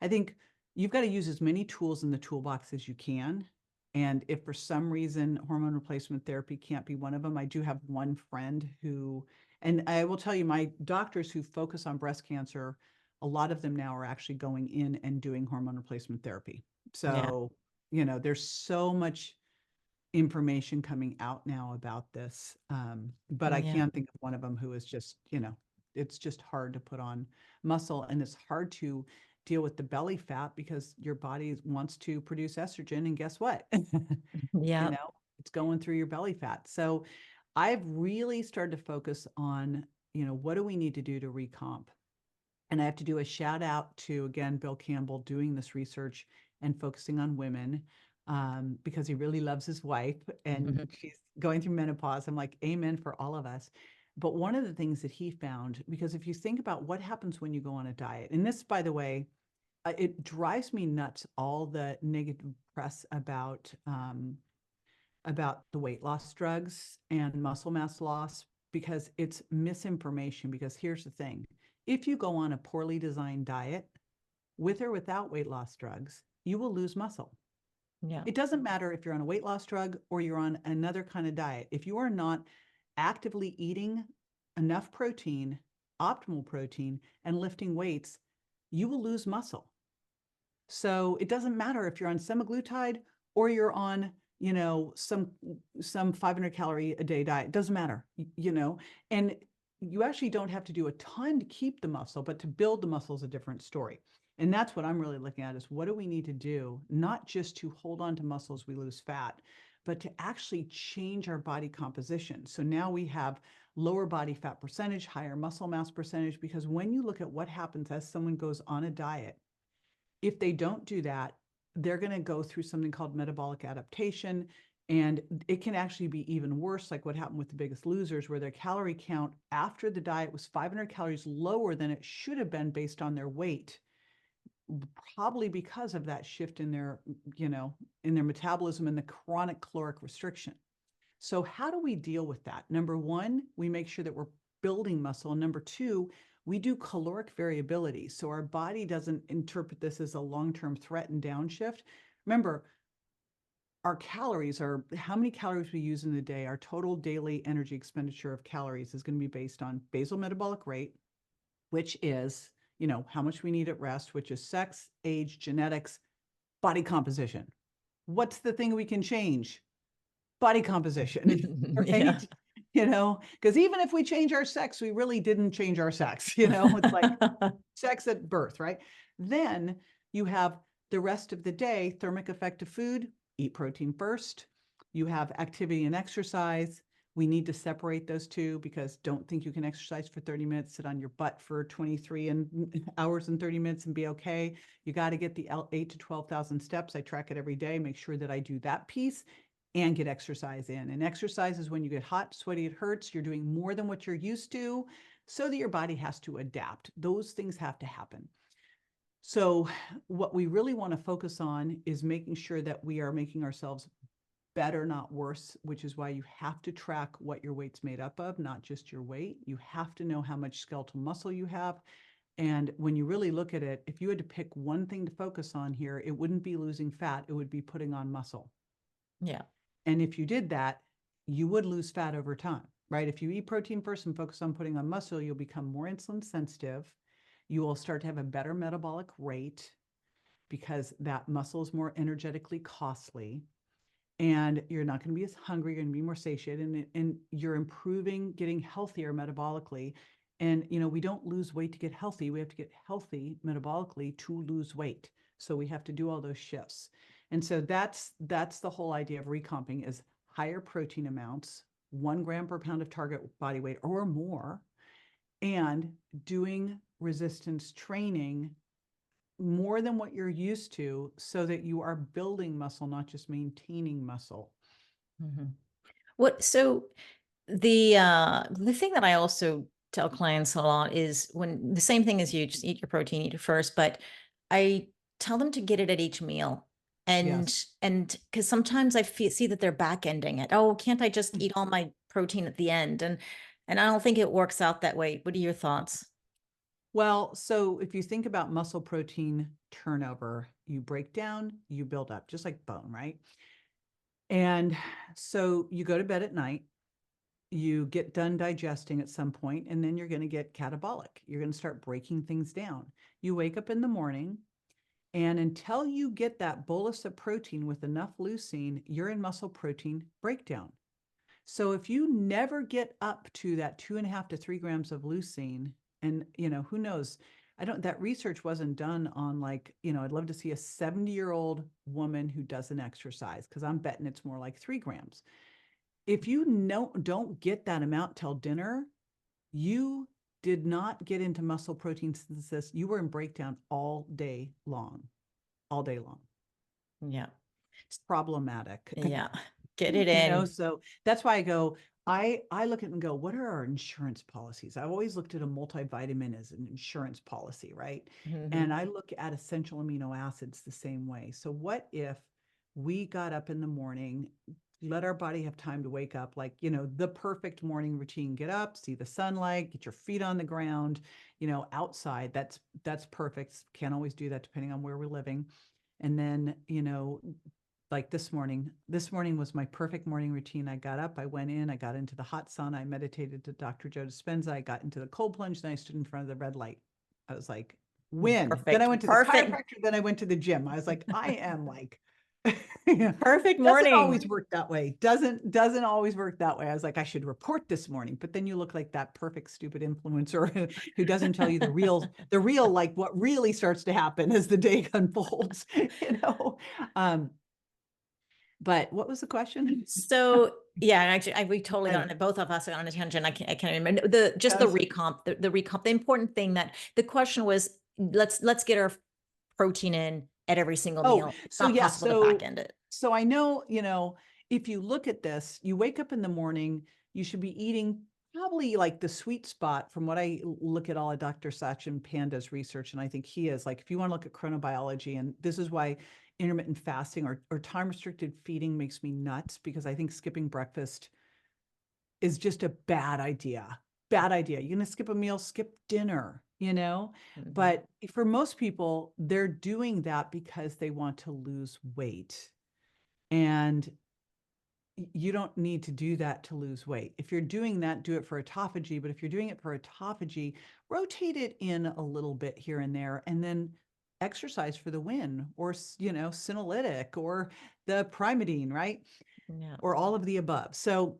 I think you've got to use as many tools in the toolbox as you can. And if for some reason hormone replacement therapy can't be one of them, I do have one friend who, and I will tell you, my doctors who focus on breast cancer, a lot of them now are actually going in and doing hormone replacement therapy. Yeah. So, you know, there's so much information coming out now about this. But I Yeah. can think of one of them who is just, you know, it's just hard to put on muscle and it's hard to deal with the belly fat because your body wants to produce estrogen. And guess what? You Yeah. know, it's going through your belly fat. So I've really started to focus on, you know, what do we need to do to recomp? And I have to do a shout out to, again, Bill Campbell doing this research and focusing on women because he really loves his wife and Mhm. she's going through menopause. I'm like, amen for all of us. But one of the things that he found, because if you think about what happens when you go on a diet, and this, by the way, it drives me nuts, all the negative press about the weight loss drugs and muscle mass loss because it's misinformation. Because here's the thing, if you go on a poorly designed diet with or without weight loss drugs, you will lose muscle. Yeah. It doesn't matter if you're on a weight loss drug or you're on another kind of diet. If you are not actively eating enough protein, optimal protein, and lifting weights, you will lose muscle. So it doesn't matter if you're on semaglutide or you're on, you know, some 500 calorie a day diet. It doesn't matter, you know, and you actually don't have to do a ton to keep the muscle, but to build the muscle is a different story. And that's what I'm really looking at is what do we need to do, not just to hold on to muscle as we lose fat, but to actually change our body composition. So now we have lower body fat percentage, higher muscle mass percentage, because when you look at what happens as someone goes on a diet, if they don't do that, they're going to go through something called metabolic adaptation. And it can actually be even worse, like what happened with the Biggest Losers, where their calorie count after the diet was 500 calories lower than it should have been based on their weight, probably because of that shift in their, you know, in their metabolism and the chronic caloric restriction. So how do we deal with that? Number one, we make sure that we're building muscle. Number two, we do caloric variability. So our body doesn't interpret this as a long-term threat and downshift. Remember, our calories are how many calories we use in a day. Our total daily energy expenditure of calories is going to be based on basal metabolic rate, which is, you know, how much we need at rest, which is sex, age, genetics, body composition. What's the thing we can change? Body composition, Yeah. right? You know, because even if we change our sex, we really didn't change our sex. You know, it's like sex at birth, right? Then you have the rest of the day, thermic effect of food, eat protein first. You have activity and exercise. We need to separate those two because don't think you can exercise for 30 minutes, sit on your butt for 23 hours and 30 minutes and be okay. You got to get the 8 to 12,000 steps. I track it every day, make sure that I do that piece and get exercise in. And exercise is when you get hot, sweaty, it hurts, you're doing more than what you're used to so that your body has to adapt. Those things have to happen. So what we really want to focus on is making sure that we are making ourselves better, not worse, which is why you have to track what your weight's made up of, not just your weight. You have to know how much skeletal muscle you have. And when you really look at it, if you had to pick one thing to focus on here, it wouldn't be losing fat, it would be putting on muscle. Yeah. And if you did that, you would lose fat over time, right? If you eat protein first and focus on putting on muscle, you'll become more insulin sensitive. You will start to have a better metabolic rate because that muscle is more energetically costly. And you're not going to be as hungry, you're going to be more satiated, and you're improving, getting healthier metabolically. And, you know, we don't lose weight to get healthy. We have to get healthy metabolically to lose weight. So we have to do all those shifts. And so that's the whole idea of recomping is higher protein amounts, 1 gram per pound of target body weight or more, and doing resistance training more than what you're used to so that you are building muscle, not just maintaining muscle. Mhm. So the thing that I also tell clients a lot is when the same thing as you, just eat your protein, eat it first, but I tell them to get it at each meal. And Yes. and because sometimes see that they're back ending it. Oh, can't I just eat all my protein at the end? And I don't think it works out that way. What are your thoughts? Well, so if you think about muscle protein turnover, you break down, you build up, just like bone, right? And so you go to bed at night, you get done digesting at some point, and then you're going to get catabolic. You're going to start breaking things down. You wake up in the morning, and until you get that bolus of protein with enough leucine, you're in muscle protein breakdown. So if you never get up to that 2.5 to 3 grams of leucine, and who knows, I don't, that research wasn't done on, like, I'd love to see a 70-year-old woman who doesn't exercise, because I'm betting it's more like 3 grams. If you don't get that amount till dinner, you did not get into muscle protein synthesis. You were in breakdown all day long, all day long. Yeah. It's problematic. Yeah. Get it in. So that's why I look at it and go, what are our insurance policies? I've always looked at a multivitamin as an insurance policy, right? Mhm. And I look at essential amino acids the same way. So what if we got up in the morning, let our body have time to wake up, like, the perfect morning routine, get up, see the sunlight, get your feet on the ground, outside. That's perfect. Can't always do that depending on where we're living. And then, like this morning was my perfect morning routine. I got up, I went in, I got into the hot sun, I meditated to Dr. Joe Dispenza, I got into the cold plunge, then I stood in front of the red light. I was like, win. Then I Perfect. went to the Perfect. chiropractor, then I went to the gym. I was like, I am like, Perfect doesn't morning. always work that way. Doesn't always work that way. I was like, I should report this morning, but then you look like that perfect stupid influencer who doesn't tell you the real, like, what really starts to happen as the day unfolds. Um, but what was the question? So yeah, and actually, we totally got on Anyway, it. Both of us got on a tangent. I can't remember the just the yes. recomp. The recomp. The important thing that the question was, let's get our protein in at every single Oh, meal. It's so not yeah, possible to back end it. so I know, if you look at this, you wake up in the morning, you should be eating probably like the sweet spot from what I look at all of Dr. Sachin Panda's research. And I think he is like, if you want to look at chronobiology, and this is why intermittent fasting or time restricted feeding makes me nuts, because I think skipping breakfast is just a bad idea. Bad idea. You're going to skip a meal, skip dinner. Mhm. But for most people, they're doing that because they want to lose weight. And you don't need to do that to lose weight. If you're doing that, do it for autophagy. But if you're doing it for autophagy, rotate it in a little bit here and there, and then exercise for the win, or, senolytic, or the primidine, right? Yeah. Or all of the above. So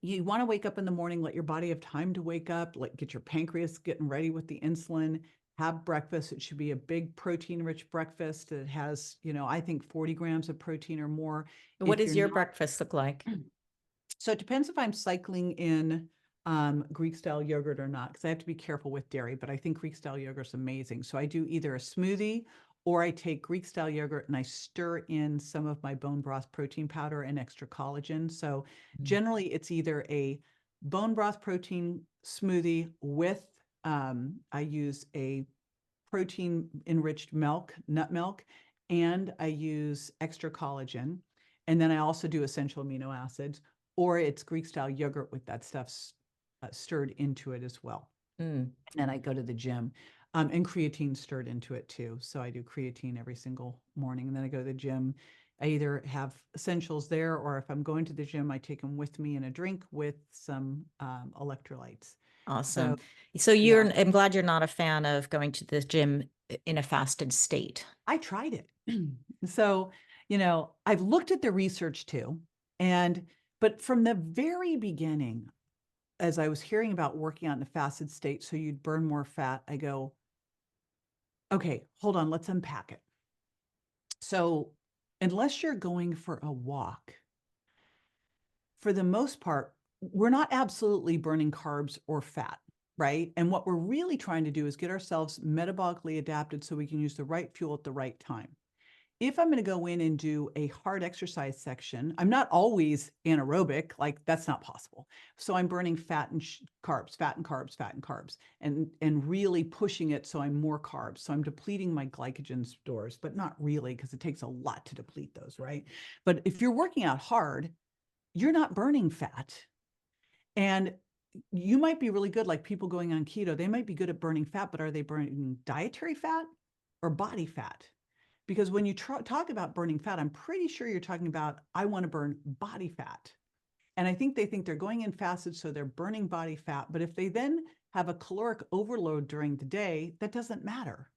you want to wake up in the morning, let your body have time to wake up, like get your pancreas getting ready with the insulin, have breakfast. It should be a big protein rich breakfast that has, I think 40 grams of protein or more. What If does you're your not, breakfast look like? so it depends if I'm cycling in Greek style yogurt or not, because I have to be careful with dairy, but I think Greek style yogurt is amazing. So I do either a smoothie, or I take Greek style yogurt and I stir in some of my bone broth protein powder and extra collagen. So Mm. generally it's either a bone broth protein smoothie with, I use a protein enriched milk, nut milk, and I use extra collagen. And then I also do essential amino acids, or it's Greek style yogurt with that stuff stirred into it as well. Mm. And then I go to the gym, and creatine stirred into it too. So I do creatine every single morning, and then I go to the gym. I either have essentials there, or if I'm going to the gym, I take them with me in a drink with some electrolytes. So Awesome. So yeah, I'm glad you're not a fan of going to the gym in a fasted state. I tried it. So, I've looked at the research too. But from the very beginning, as I was hearing about working out in a fasted state so you'd burn more fat, I go, okay, hold on, let's unpack it. So, unless you're going for a walk, for the most part, we're not absolutely burning carbs or fat, right? And what we're really trying to do is get ourselves metabolically adapted so we can use the right fuel at the right time. If I'm going to go in and do a hard exercise section, I'm not always anaerobic, like that's not possible. So I'm burning fat and carbs, fat and carbs, fat and carbs, and really pushing it so I'm more carbs. So I'm depleting my glycogen stores, but not really because it takes a lot to deplete those, right? But if you're working out hard, you're not burning fat. And you might be really good, like people going on keto, they might be good at burning fat, but are they burning dietary fat or body fat? Because when you talk about burning fat, I'm pretty sure you're talking about, I want to burn body fat. And I think they think they're going in fasted, so they're burning body fat. But if they then have a caloric overload during the day, that doesn't matter,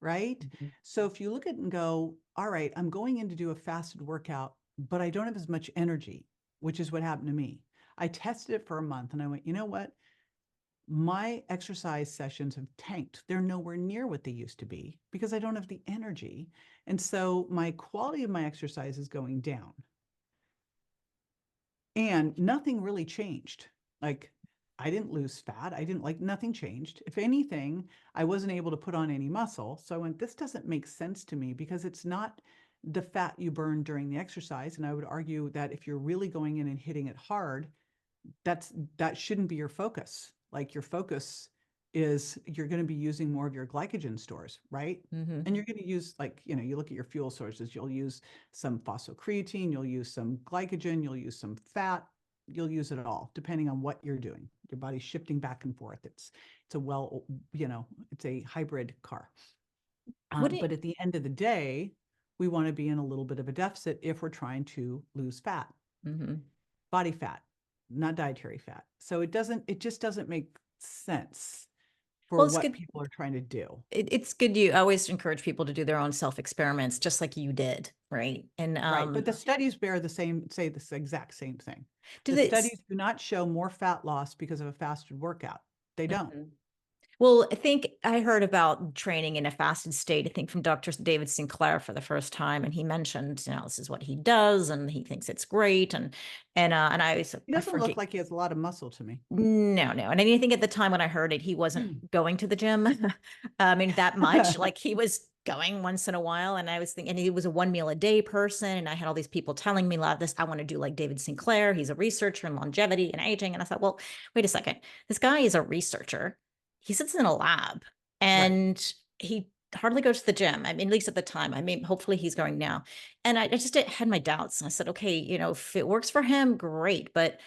right? Mhm. So if you look at it and go, all right, I'm going in to do a fasted workout, but I don't have as much energy, which is what happened to me. I tested it for a month and I went, you know what? My exercise sessions have tanked. They're nowhere near what they used to be because I don't have the energy. And so my quality of my exercise is going down. And nothing really changed. Like I didn't lose fat. I didn't, like, nothing changed. If anything, I wasn't able to put on any muscle. So I went, this doesn't make sense to me because it's not the fat you burn during the exercise. And I would argue that if you're really going in and hitting it hard, that shouldn't be your focus. Like your focus is you're going to be using more of your glycogen stores, right? Mhm. And you're going to use, like, you look at your fuel sources, you'll use some phosphocreatine, you'll use some glycogen, you'll use some fat, you'll use it all depending on what you're doing. Your body's shifting back and forth. It's it's a hybrid car. Would it But at the end of the day, we want to be in a little bit of a deficit if we're trying to lose fat, Mhm. body fat, not dietary fat. So it just doesn't make sense for Well, it's what good. people are trying to do. It's good. I always encourage people to do their own self experiments, just like you did, right? And Right. But the studies say this exact same thing. do The this. studies do not show more fat loss because of a fasted workout. They don't. Mhm. Well, I think I heard about training in a fasted state, I think from Dr. David Sinclair for the first time. And he mentioned, this is what he does and he thinks it's great. And He I doesn't look forget. like he has a lot of muscle to me. No, no. And I think at the time when I heard it, he wasn't going to the gym. I mean, that much. Like he was going once in a while. And I was thinking, and he was a 1 meal a day person. And I had all these people telling me a lot of this. I want to do like David Sinclair. He's a researcher in longevity and aging. And I thought, well, wait a second. This guy is a researcher. He sits in a lab Right. and he hardly goes to the gym. I mean, at least at the time. I mean, hopefully he's going now. And I just had my doubts. And I said, okay, if it works for him, great. But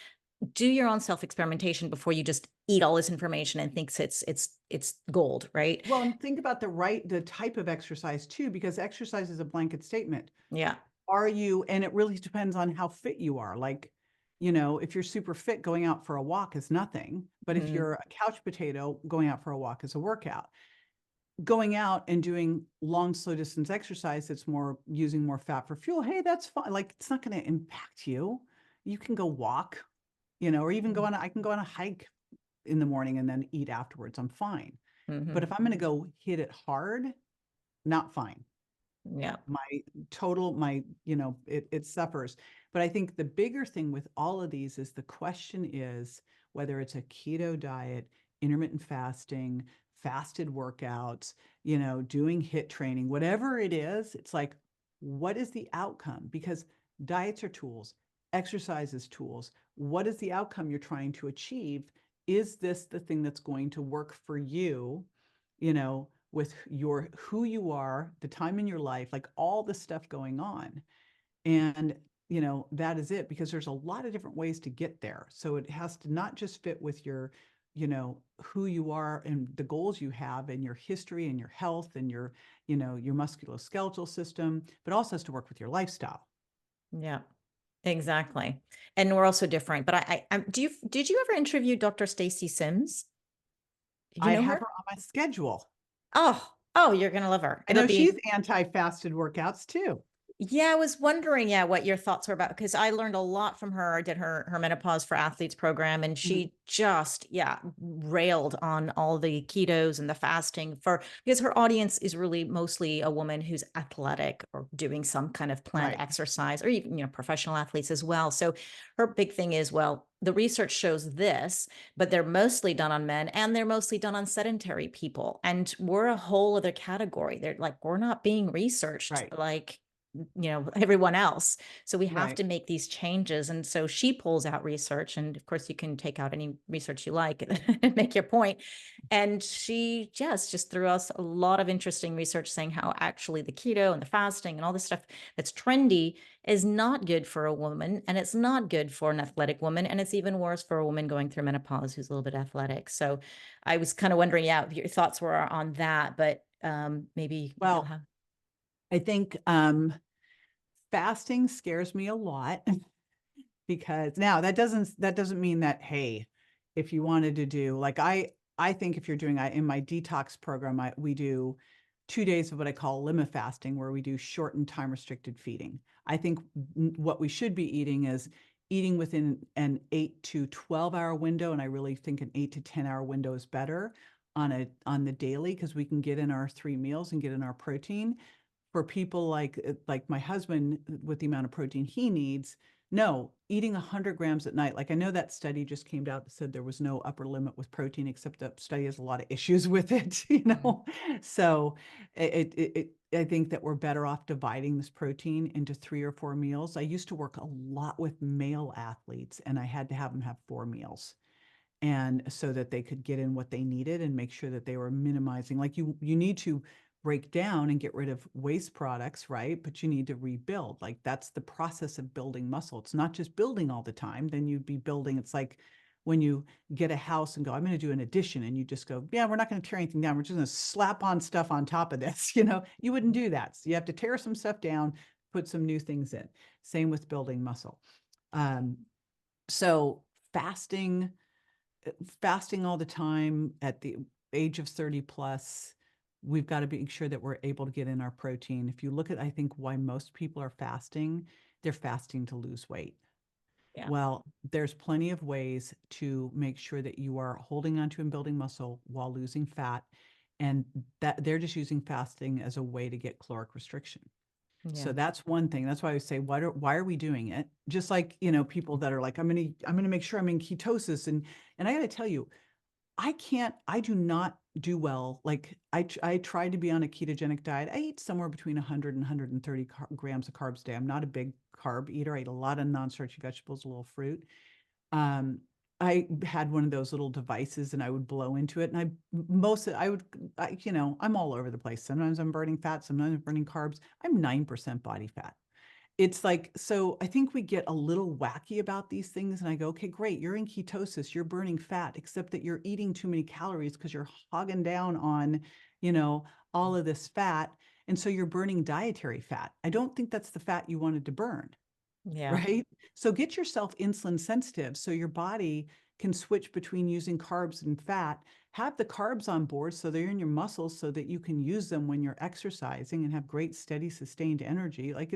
do your own self experimentation before you just eat all this information and thinks it's gold, right? Well, and think about the type of exercise too, because exercise is a blanket statement. Yeah. And it really depends on how fit you are. Like, if you're super fit, going out for a walk is nothing. But if Mhm. you're a couch potato, going out for a walk is a workout. Going out and doing long, slow distance exercise that's more using more fat for fuel, hey, that's fine. Like, it's not going to impact you. You can go walk, or even I can go on a hike in the morning and then eat afterwards. I'm fine. But Mhm. if I'm going to go hit it hard, not fine. Yeah. My total, it suffers. But I think the bigger thing with all of these is the question is whether it's a keto diet, intermittent fasting, fasted workouts, doing HIIT training, whatever it is, it's like, what is the outcome? Because diets are tools, exercise is tools. What is the outcome you're trying to achieve? Is this the thing that's going to work for you? With your who you are, the time in your life, like all the stuff going on. And that is it, because there's a lot of different ways to get there. So it has to not just fit with your, who you are and the goals you have and your history and your health and your musculoskeletal system, but also has to work with your lifestyle. Yeah. Exactly. And we're also different. But did you ever interview Dr. Stacy Sims? You I know have her? her on my schedule. Oh, you're gonna love her. I It'll know she's be anti-fasted workouts too. Yeah, I was wondering, yeah, what your thoughts were about because I learned a lot from her. I did her Menopause for Athletes program, and Mhm. she just, yeah, railed on all the ketos and the fasting for because her audience is really mostly a woman who's athletic or doing some kind of planned Right, exercise, or even, professional athletes as well. So her big thing is, well, the research shows this, but they're mostly done on men and they're mostly done on sedentary people. And we're a whole other category. They're like, we're not being researched right, like everyone else. So we have right. to make these changes. And so she pulls out research. And of course, you can take out any research you like and make your point. And she just threw us a lot of interesting research saying how actually the keto and the fasting and all this stuff that's trendy is not good for a woman. And it's not good for an athletic woman. And it's even worse for a woman going through menopause who's a little bit athletic. So I was kind of wondering, yeah, if your thoughts were on that, but maybe you'll Well, have. I think fasting scares me a lot because now that doesn't mean that, hey, if you wanted to do like I think if you're doing in my detox program, we do 2 days of what I call limit fasting, where we do shortened time restricted feeding. I think what we should be eating is eating within an 8 to 12 hour window, and I really think an 8 to 10 hour window is better on the daily, because we can get in our 3 meals and get in our protein. For people like my husband, with the amount of protein he needs, no, eating 100 grams at night. Like, I know that study just came out that said there was no upper limit with protein, except the study has a lot of issues with it, you Mhm. know? So I think that we're better off dividing this protein into 3 or 4 meals. I used to work a lot with male athletes, and I had to have them have 4 meals, and so that they could get in what they needed and make sure that they were minimizing. Like, you need to break down and get rid of waste products, right? But you need to rebuild. Like, that's the process of building muscle. It's not just building all the time. Then you'd be building. It's like when you get a house and go, I'm going to do an addition, and you just go, yeah, we're not going to tear anything down, we're just going to slap on stuff on top of this. You wouldn't do that. So you have to tear some stuff down, put some new things in. Same with building muscle. um, so fasting fasting all the time at the age of 30 plus, we've got to be sure that we're able to get in our protein. If you look at, I think, why most people are fasting, they're fasting to lose weight. Yeah. Well, there's plenty of ways to make sure that you are holding onto and building muscle while losing fat. And that they're just using fasting as a way to get caloric restriction. So Yeah. that's one thing. That's why I say, why are we doing it? Just like, people that are like, I'm gonna make sure I'm in ketosis. And I gotta tell you, I do not do well. Like, I try to be on a ketogenic diet. I eat somewhere between 100 and 130 grams of carbs a day. I'm not a big carb eater. I eat a lot of non-starchy vegetables, a little fruit. Um, I had one of those little devices, and I would blow into it. And I'm all over the place. Sometimes I'm burning fat, sometimes I'm burning carbs. I'm 9% body fat. It's like, so I think we get a little wacky about these things, and I go, okay, great, you're in ketosis, you're burning fat, except that you're eating too many calories because you're hogging down on, you know, all of this fat. And so you're burning dietary fat. I don't think that's the fat you wanted to burn. Yeah. Right? So get yourself insulin sensitive so your body can switch between using carbs and fat. Have the carbs on board so they're in your muscles so that you can use them when you're exercising and have great, steady, sustained energy. Like,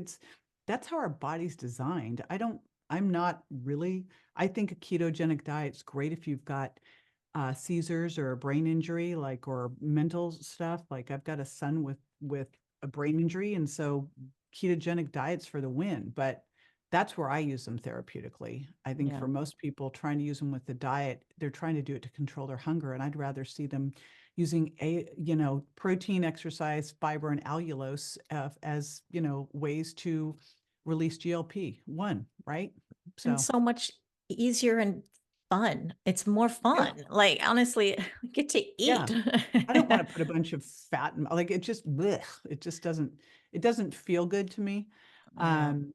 that's how our body's designed. I'm not really, I think a ketogenic diet's great if you've got seizures or a brain injury, like, or mental stuff. Like, I've got a son with a brain injury, and so ketogenic diets for the win. But that's where I use them therapeutically. I think Yeah. for most people trying to use them with the diet, they're trying to do it to control their hunger. And I'd rather see them using protein, exercise, fiber, and allulose as, ways to release GLP-1, right? And So so much easier and fun. It's more yeah, fun. Like, honestly, we get to yeah. eat. I don't want to put a bunch of fat in, like, it just blech, it doesn't feel good to me. Yeah. Um,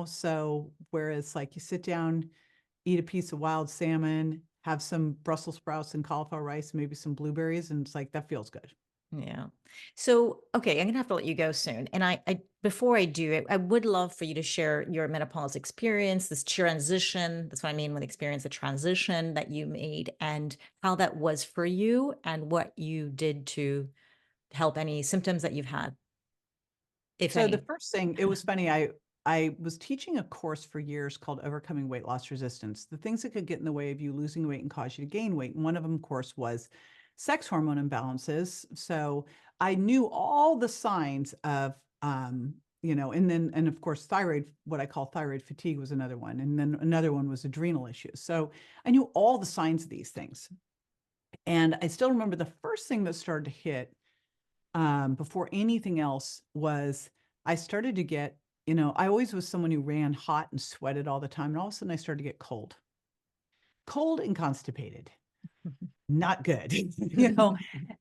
so whereas, like, you sit down, eat a piece of wild salmon, have some Brussels sprouts and cauliflower rice, maybe some blueberries, and it's like that feels good. Yeah. So, okay, I'm gonna have to let you go soon. And I before I do it, I would love for you to share your menopause experience, this transition. That's what I mean with experience, the transition that you made and how that was for you and what you did to help any symptoms that you've had. if So the any? first thing, it was funny. I was teaching a course for years called Overcoming Weight Loss Resistance, the things that could get in the way of you losing weight and cause you to gain weight. And one of them, of course, was sex hormone imbalances. So I knew all the signs of, and of course, thyroid, what I call thyroid fatigue was another one. And then another one was adrenal issues. So I knew all the signs of these things. And I still remember the first thing that started to hit before anything else was I started to get, I always was someone who ran hot and sweated all the time. And all of a sudden I started to get cold and constipated. Not good,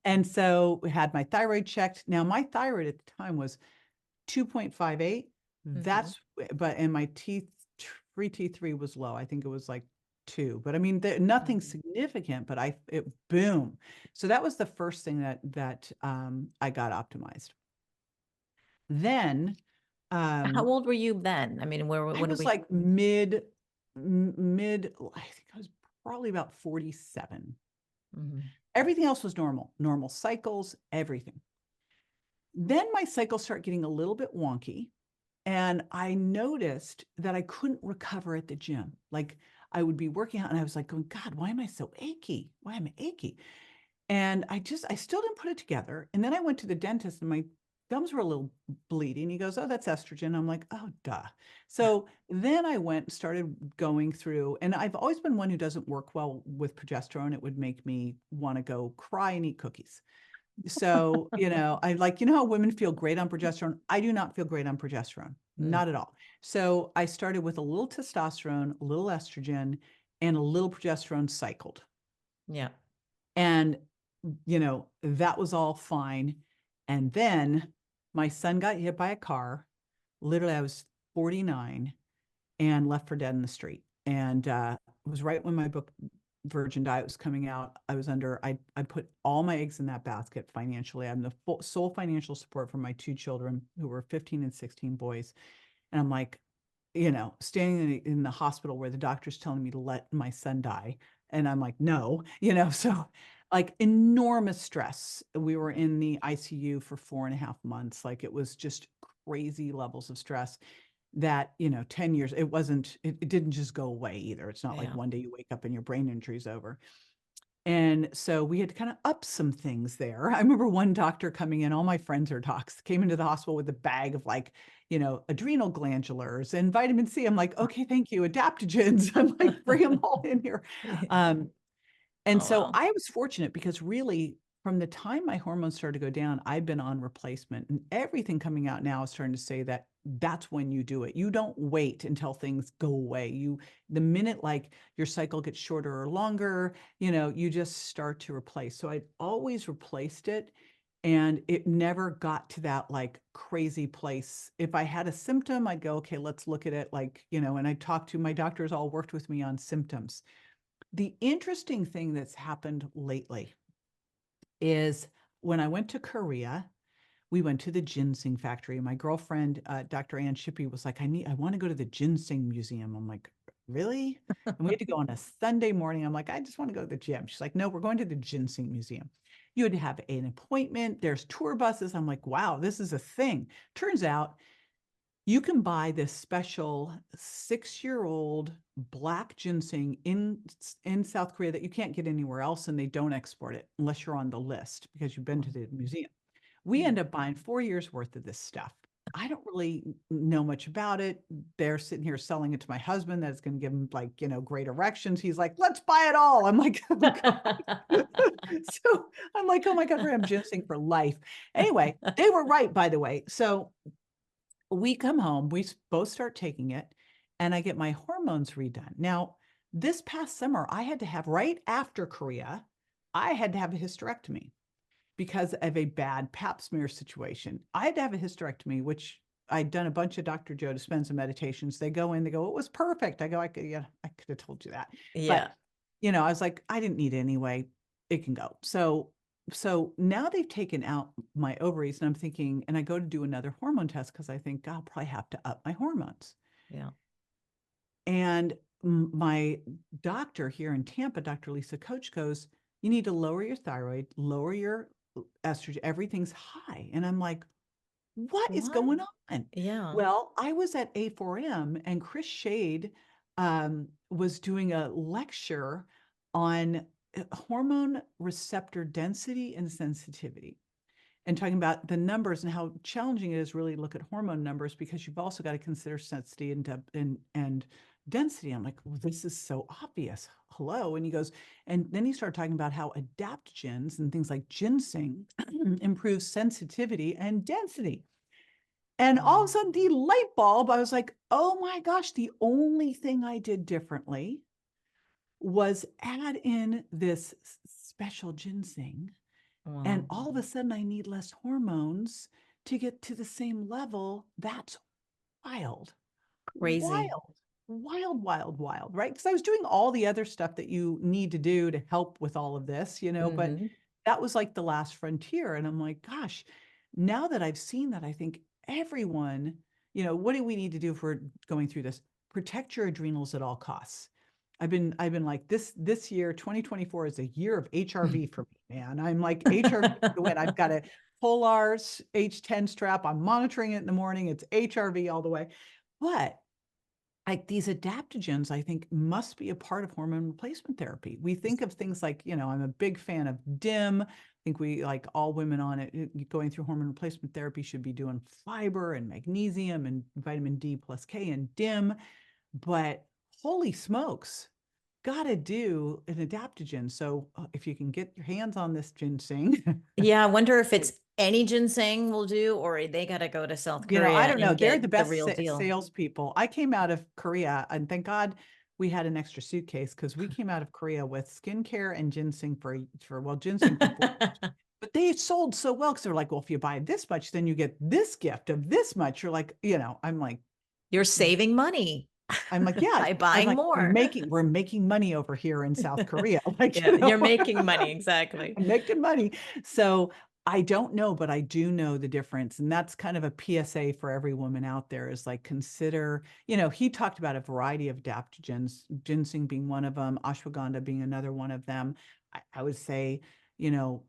And so we had my thyroid checked. Now my thyroid at the time was 2.58. Mhm. And my free T3 was low. I think it was like 2, but I mean, nothing Mhm. significant, but it boom. So that was the first thing that I got optimized. Then, How um, old were you then? I mean, I what are was we? like I think I was probably about 47. Mhm. Everything else was normal cycles, everything. Then my cycles start getting a little bit wonky. And I noticed that I couldn't recover at the gym. Like I would be working out and I was like going, God, why am I so achy? Why am I achy? And I still didn't put it together. And then I went to the dentist and my gums were a little bleeding. He goes, oh, that's estrogen. I'm like, oh, duh. So then I went and started going through, and I've always been one who doesn't work well with progesterone. It would make me want to go cry and eat cookies. So, I like, how women feel great on progesterone. I do not feel great on progesterone, Mm. not at all. So I started with a little testosterone, a little estrogen, and a little progesterone cycled. Yeah. And, that was all fine. And then my son got hit by a car. Literally, I was 49 and left for dead in the street. And it was right when my book Virgin Diet was coming out. I put all my eggs in that basket financially. I'm the sole financial support for my 2 children who were 15 and 16 boys. And I'm like, standing in the hospital where the doctor's telling me to let my son die. And I'm like, no, so like enormous stress. We were in the ICU for 4.5 months. Like it was just crazy levels of stress that 10 years it didn't just go away either. It's not like Yeah. one day you wake up and your brain injury's over. And so we had to kind of up some things there. I remember one doctor coming in, all my friends are docs, came into the hospital with a bag of like, adrenal glandulars and vitamin C. I'm like, okay, thank you, adaptogens. I'm like, bring them all in here. um, and Oh, so wow. I was fortunate because really, from the time my hormones started to go down, I've been on replacement, and everything coming out now is starting to say that that's when you do it. You don't wait until things go away. The minute like your cycle gets shorter or longer, you just start to replace. So I'd always replaced it. And it never got to that like crazy place. If I had a symptom, I'd go, okay, let's look at it. Like, and I talked to my doctors, all worked with me on symptoms. The interesting thing that's happened lately is when I went to Korea, we went to the ginseng factory. My girlfriend, Dr. Ann Shippey, was like, I want to go to the ginseng museum. I'm like, really? And we had to go on a Sunday morning. I'm like, I just want to go to the gym. She's like, no, we're going to the ginseng museum. You had to have an appointment. There's tour buses. I'm like, wow, this is a thing. Turns out you can buy this special 6-year-old black ginseng in South Korea that you can't get anywhere else, and they don't export it unless you're on the list because you've been to the museum. We Mm. end up buying 4 years worth of this stuff. I don't really know much about it. They're sitting here selling it to my husband that's going to give him like, great erections. He's like, let's buy it all. I'm like, oh God. So I'm like, oh my God, we're having ginseng for life. Anyway, they were right, by the way. So we come home, we both start taking it, and I get my hormones redone. Now, this past summer, I had to have, right after Korea, I had to have a hysterectomy because of a bad pap smear situation. I had to have a hysterectomy, which I'd done a bunch of Dr. Joe Dispenza meditations. They go in, they go, it was perfect. I go, yeah, I could have told you that. But, Yeah. I was like, I didn't need it anyway. It can go. So now they've taken out my ovaries, and I'm thinking, and I go to do another hormone test because I think I'll probably have to up my hormones. Yeah. And my doctor here in Tampa, Dr. Lisa Coach, goes, you need to lower your thyroid, lower your estrogen, everything's high. And I'm like, what is What? going on? Yeah. Well, I was at A4M and Chris Shade was doing a lecture on hormone receptor density and sensitivity, and talking about the numbers and how challenging it is really to look at hormone numbers because you've also got to consider sensitivity and density. I'm like, well, this is so obvious. Hello. And he goes, and then he started talking about how adaptogens and things like ginseng improve sensitivity and density. And all of a Mm. sudden, the light bulb, I was like, oh my gosh, the only thing I did differently was add in this special ginseng. And Wow. all of a sudden, I need less hormones to get to the same level. That's wild, Crazy. wild, wild, wild, wild, right? Because I was doing all the other stuff that you need to do to help with all of this, but Hmm. that was like the last frontier. And I'm like, gosh, now that I've seen that, I think everyone, what do we need to do if we're going through this? Protect your adrenals at all costs. I've been like this year, 2024 is a year of HRV for me, man. I'm like HRV for the win. I've got a Polar's H10 strap. I'm monitoring it in the morning. It's HRV all the way. But like these adaptogens, I think must be a part of hormone replacement therapy. We think of things like, I'm a big fan of DIM. I think we, like all women on it going through hormone replacement therapy, should be doing fiber and magnesium and vitamin D plus K and DIM. But holy smokes, got to do an adaptogen. So if you can get your hands on this ginseng, Yeah, I wonder if it's any ginseng will do, or they got to go to South I Korea don't know. and They're get the the best real deal. salespeople. I came out of Korea, and thank God we had an extra suitcase because we came out of Korea with skincare and ginseng ginseng for 4 years. But they sold so well because they're like, well, if you buy this much, then you get this gift of this much. You're like, You're saving money I'm like, yeah, by I'm buying like, more. we're making money over here in South Korea. Like, Yeah, you're making money. Exactly. I'm making money. So I don't know, but I do know the difference. And that's kind of a PSA for every woman out there, is like, consider, he talked about a variety of adaptogens, ginseng being one of them, ashwagandha being another one of them. I would say, you know,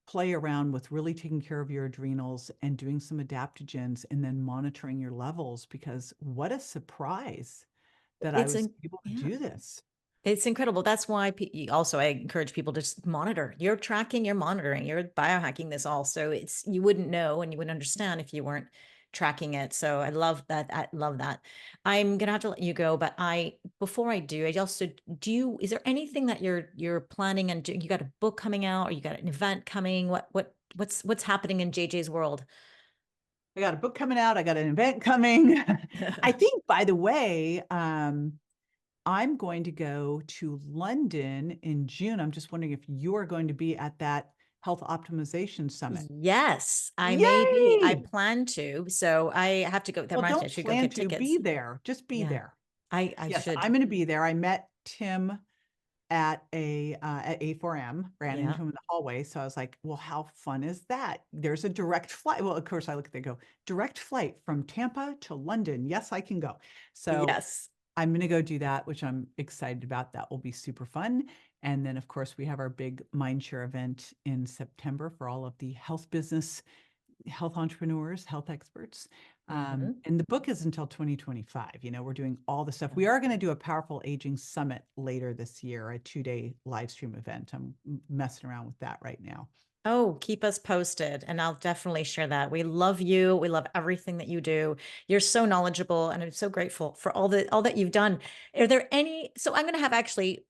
play around with really taking care of your adrenals and doing some adaptogens and then monitoring your levels, because what a surprise that I It's was in, able to yeah. do this. It's incredible. That's why also I encourage people to just monitor. You're tracking, you're monitoring, you're biohacking this all. So it's you wouldn't know and you wouldn't understand if you weren't tracking it. So I love that. I love that. I'm gonna have to let you go, but before I do, I also is there anything that you're planning on doing? You got a book coming out or you got an event coming? What's happening in JJ's world? I got a book coming out. I got an event coming. I think, by the way, I'm going to go to London in June. I'm just wondering if you're going to be at that health optimization summit. Yes, I may be. I Yay! plan to. So I have to go. That Well, reminds me, I don't should go plan get to be tickets. there. Just be Yeah, there. I Yes, should. I'm going to be there. I met Tim at A4M, ran Yeah. into him in the hallway. So I was like, well, how fun is that? There's a direct flight. Well, of course, I look at they go, direct flight from Tampa to London. Yes, I can go. So Yes. I'm going to go do that, which I'm excited about. That will be super fun. And then, of course, we have our big Mindshare event in September for all of the health business, health entrepreneurs, health experts. Hmm. And the book is until 2025. We're doing all the stuff. We are going to do a powerful aging summit later this year, a 2-day live stream event. I'm messing around with that right now. Oh, keep us posted, and I'll definitely share that. We love you. We love everything that you do. You're so knowledgeable, and I'm so grateful for all that you've done. Are there any? So I'm going to have actually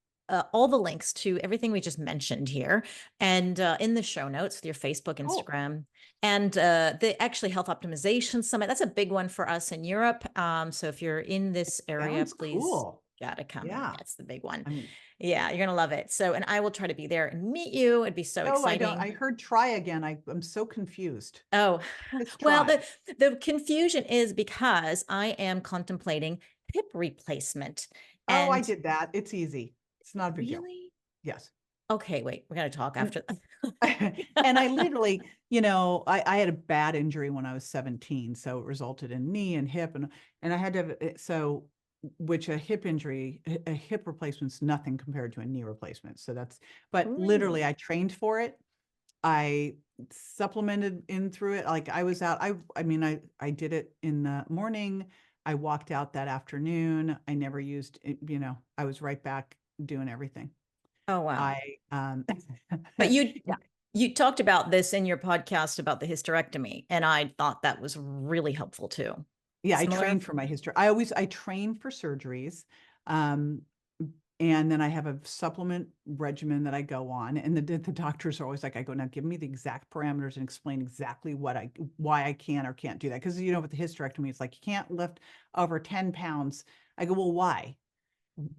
all the links to everything we just mentioned here, and in the show notes with your Facebook, Cool. Instagram, and the actually Health Optimization Summit. That's a big one for us in Europe. So if you're in this area, Sounds please cool. gotta come. Yeah. That's the big one. I mean, Yeah, you're gonna love it. So, and I will try to be there and meet you. It'd be so oh, I don't, I exciting. heard try again. I'm so confused. Oh, Let's well, try. the confusion is because I am contemplating hip replacement. Oh, I And did that. It's easy. It's not a big deal. really? Yes. Okay, wait, we gotta talk And after. and I literally, I had a bad injury when I was 17. So it resulted in knee and hip, and I had to have which a hip injury, a hip replacement's nothing compared to a knee replacement. So but Really? literally I trained for it. I supplemented in through it. Like I was out, I mean, I did it in the morning. I walked out that afternoon. I never used it, I was right back doing everything. Oh, wow. I, But you talked about this in your podcast about the hysterectomy, and I thought that was really helpful too. yeah, I Similar? trained for my history. I train for surgeries. Um, and then I have a supplement regimen that I go on. And the doctors are always like, I go, now give me the exact parameters and explain exactly why I can or can't do that. Because, with the hysterectomy, it's like, you can't lift over 10 pounds. I go, well, why?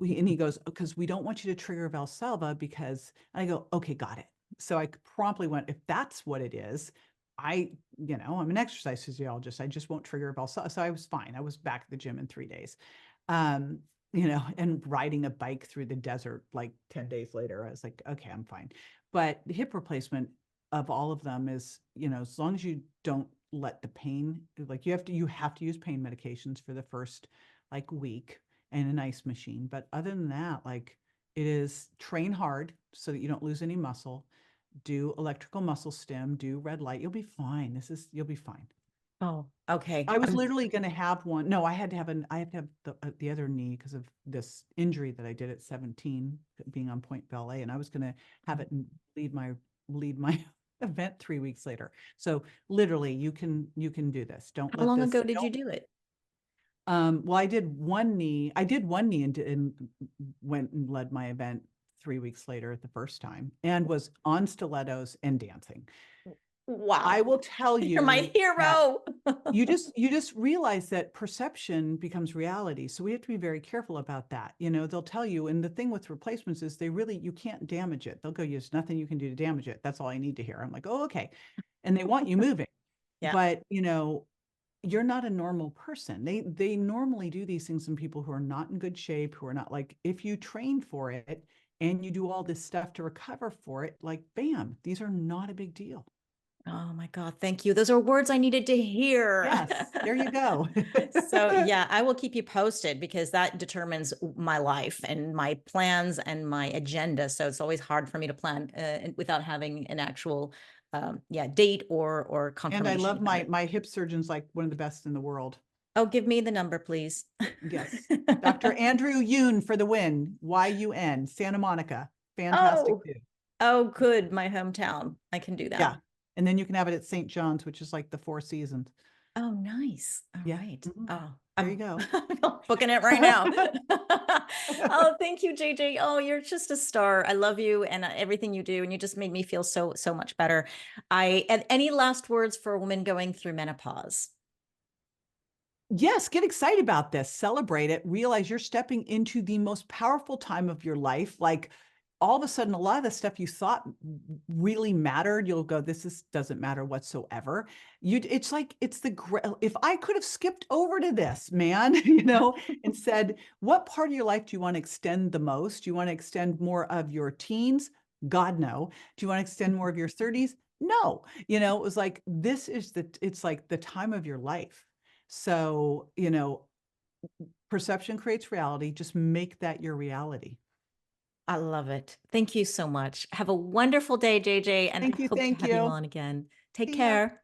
And he goes, because we don't want you to trigger Valsalva because, and I go, okay, got it. So I promptly went, if that's what it is, I'm an exercise physiologist. I just won't trigger Valsalva. So I was fine. I was back at the gym in 3 days. Um, and riding a bike through the desert like 10 days later, I was like, okay, I'm fine. But the hip replacement of all of them is, as long as you don't let the pain, like you have to use pain medications for the first like week and an ice machine. But other than that, like it is train hard so that you don't lose any muscle, do electrical muscle stim, do red light. You'll be fine. You'll be fine. Oh, okay. I was literally going to have one. No, I had to have the other knee because of this injury that I did at 17, being on point ballet, and I was going to have it lead my event 3 weeks later. So literally, you can do this. Don't How let long this. ago did you do it? Well, I did one knee. And went and led my event 3 weeks later the first time, and was on stilettos and dancing. I Wow. will tell You're my you that hero. you just realize that perception becomes reality. So we have to be very careful about that. They'll tell you, and the thing with replacements is you can't damage it. They'll go, there's nothing you can do to damage it. That's all I need to hear. I'm like, oh, okay. And they want you moving. Yeah. But, you're not a normal person. They normally do these things in people who are not in good shape, who are not like, if you train for it and you do all this stuff to recover for it, like, bam, these are not a big deal. Oh my God. Thank you. Those are words I needed to hear. Yes, there you go. So yeah, I will keep you posted because that determines my life and my plans and my agenda. So it's always hard for me to plan without having an actual, date or And I confirmation love about my it. my hip surgeon's like one of the best in the world. Oh, give me the number, please. Yes. Dr. Andrew Yoon for the win. YUN, Santa Monica. Fantastic Oh, dude. oh, good. My hometown. I can do that. Yeah. And then you can have it at St. John's, which is like the Four Seasons. Oh, nice. All Yeah. right. Mhm. Oh, There you I'm go. booking it right now. Oh, thank you, JJ. Oh, you're just a star. I love you and everything you do, and you just made me feel so much better. And any last words for a woman going through menopause? Yes, get excited about this. Celebrate it. Realize you're stepping into the most powerful time of your life. Like all of a sudden, a lot of the stuff you thought really mattered, you'll go, doesn't matter whatsoever. It's like, if I could have skipped over to this, man, and said, what part of your life do you want to extend the most? Do you want to extend more of your teens? God, no. Do you want to extend more of your 30s? No. It was like, it's like the time of your life. So, perception creates reality. Just make that your reality. I love it. Thank you so much. Have a wonderful day, JJ, and I Thank you. hope to Thank have you you. on again. Take See ya. care.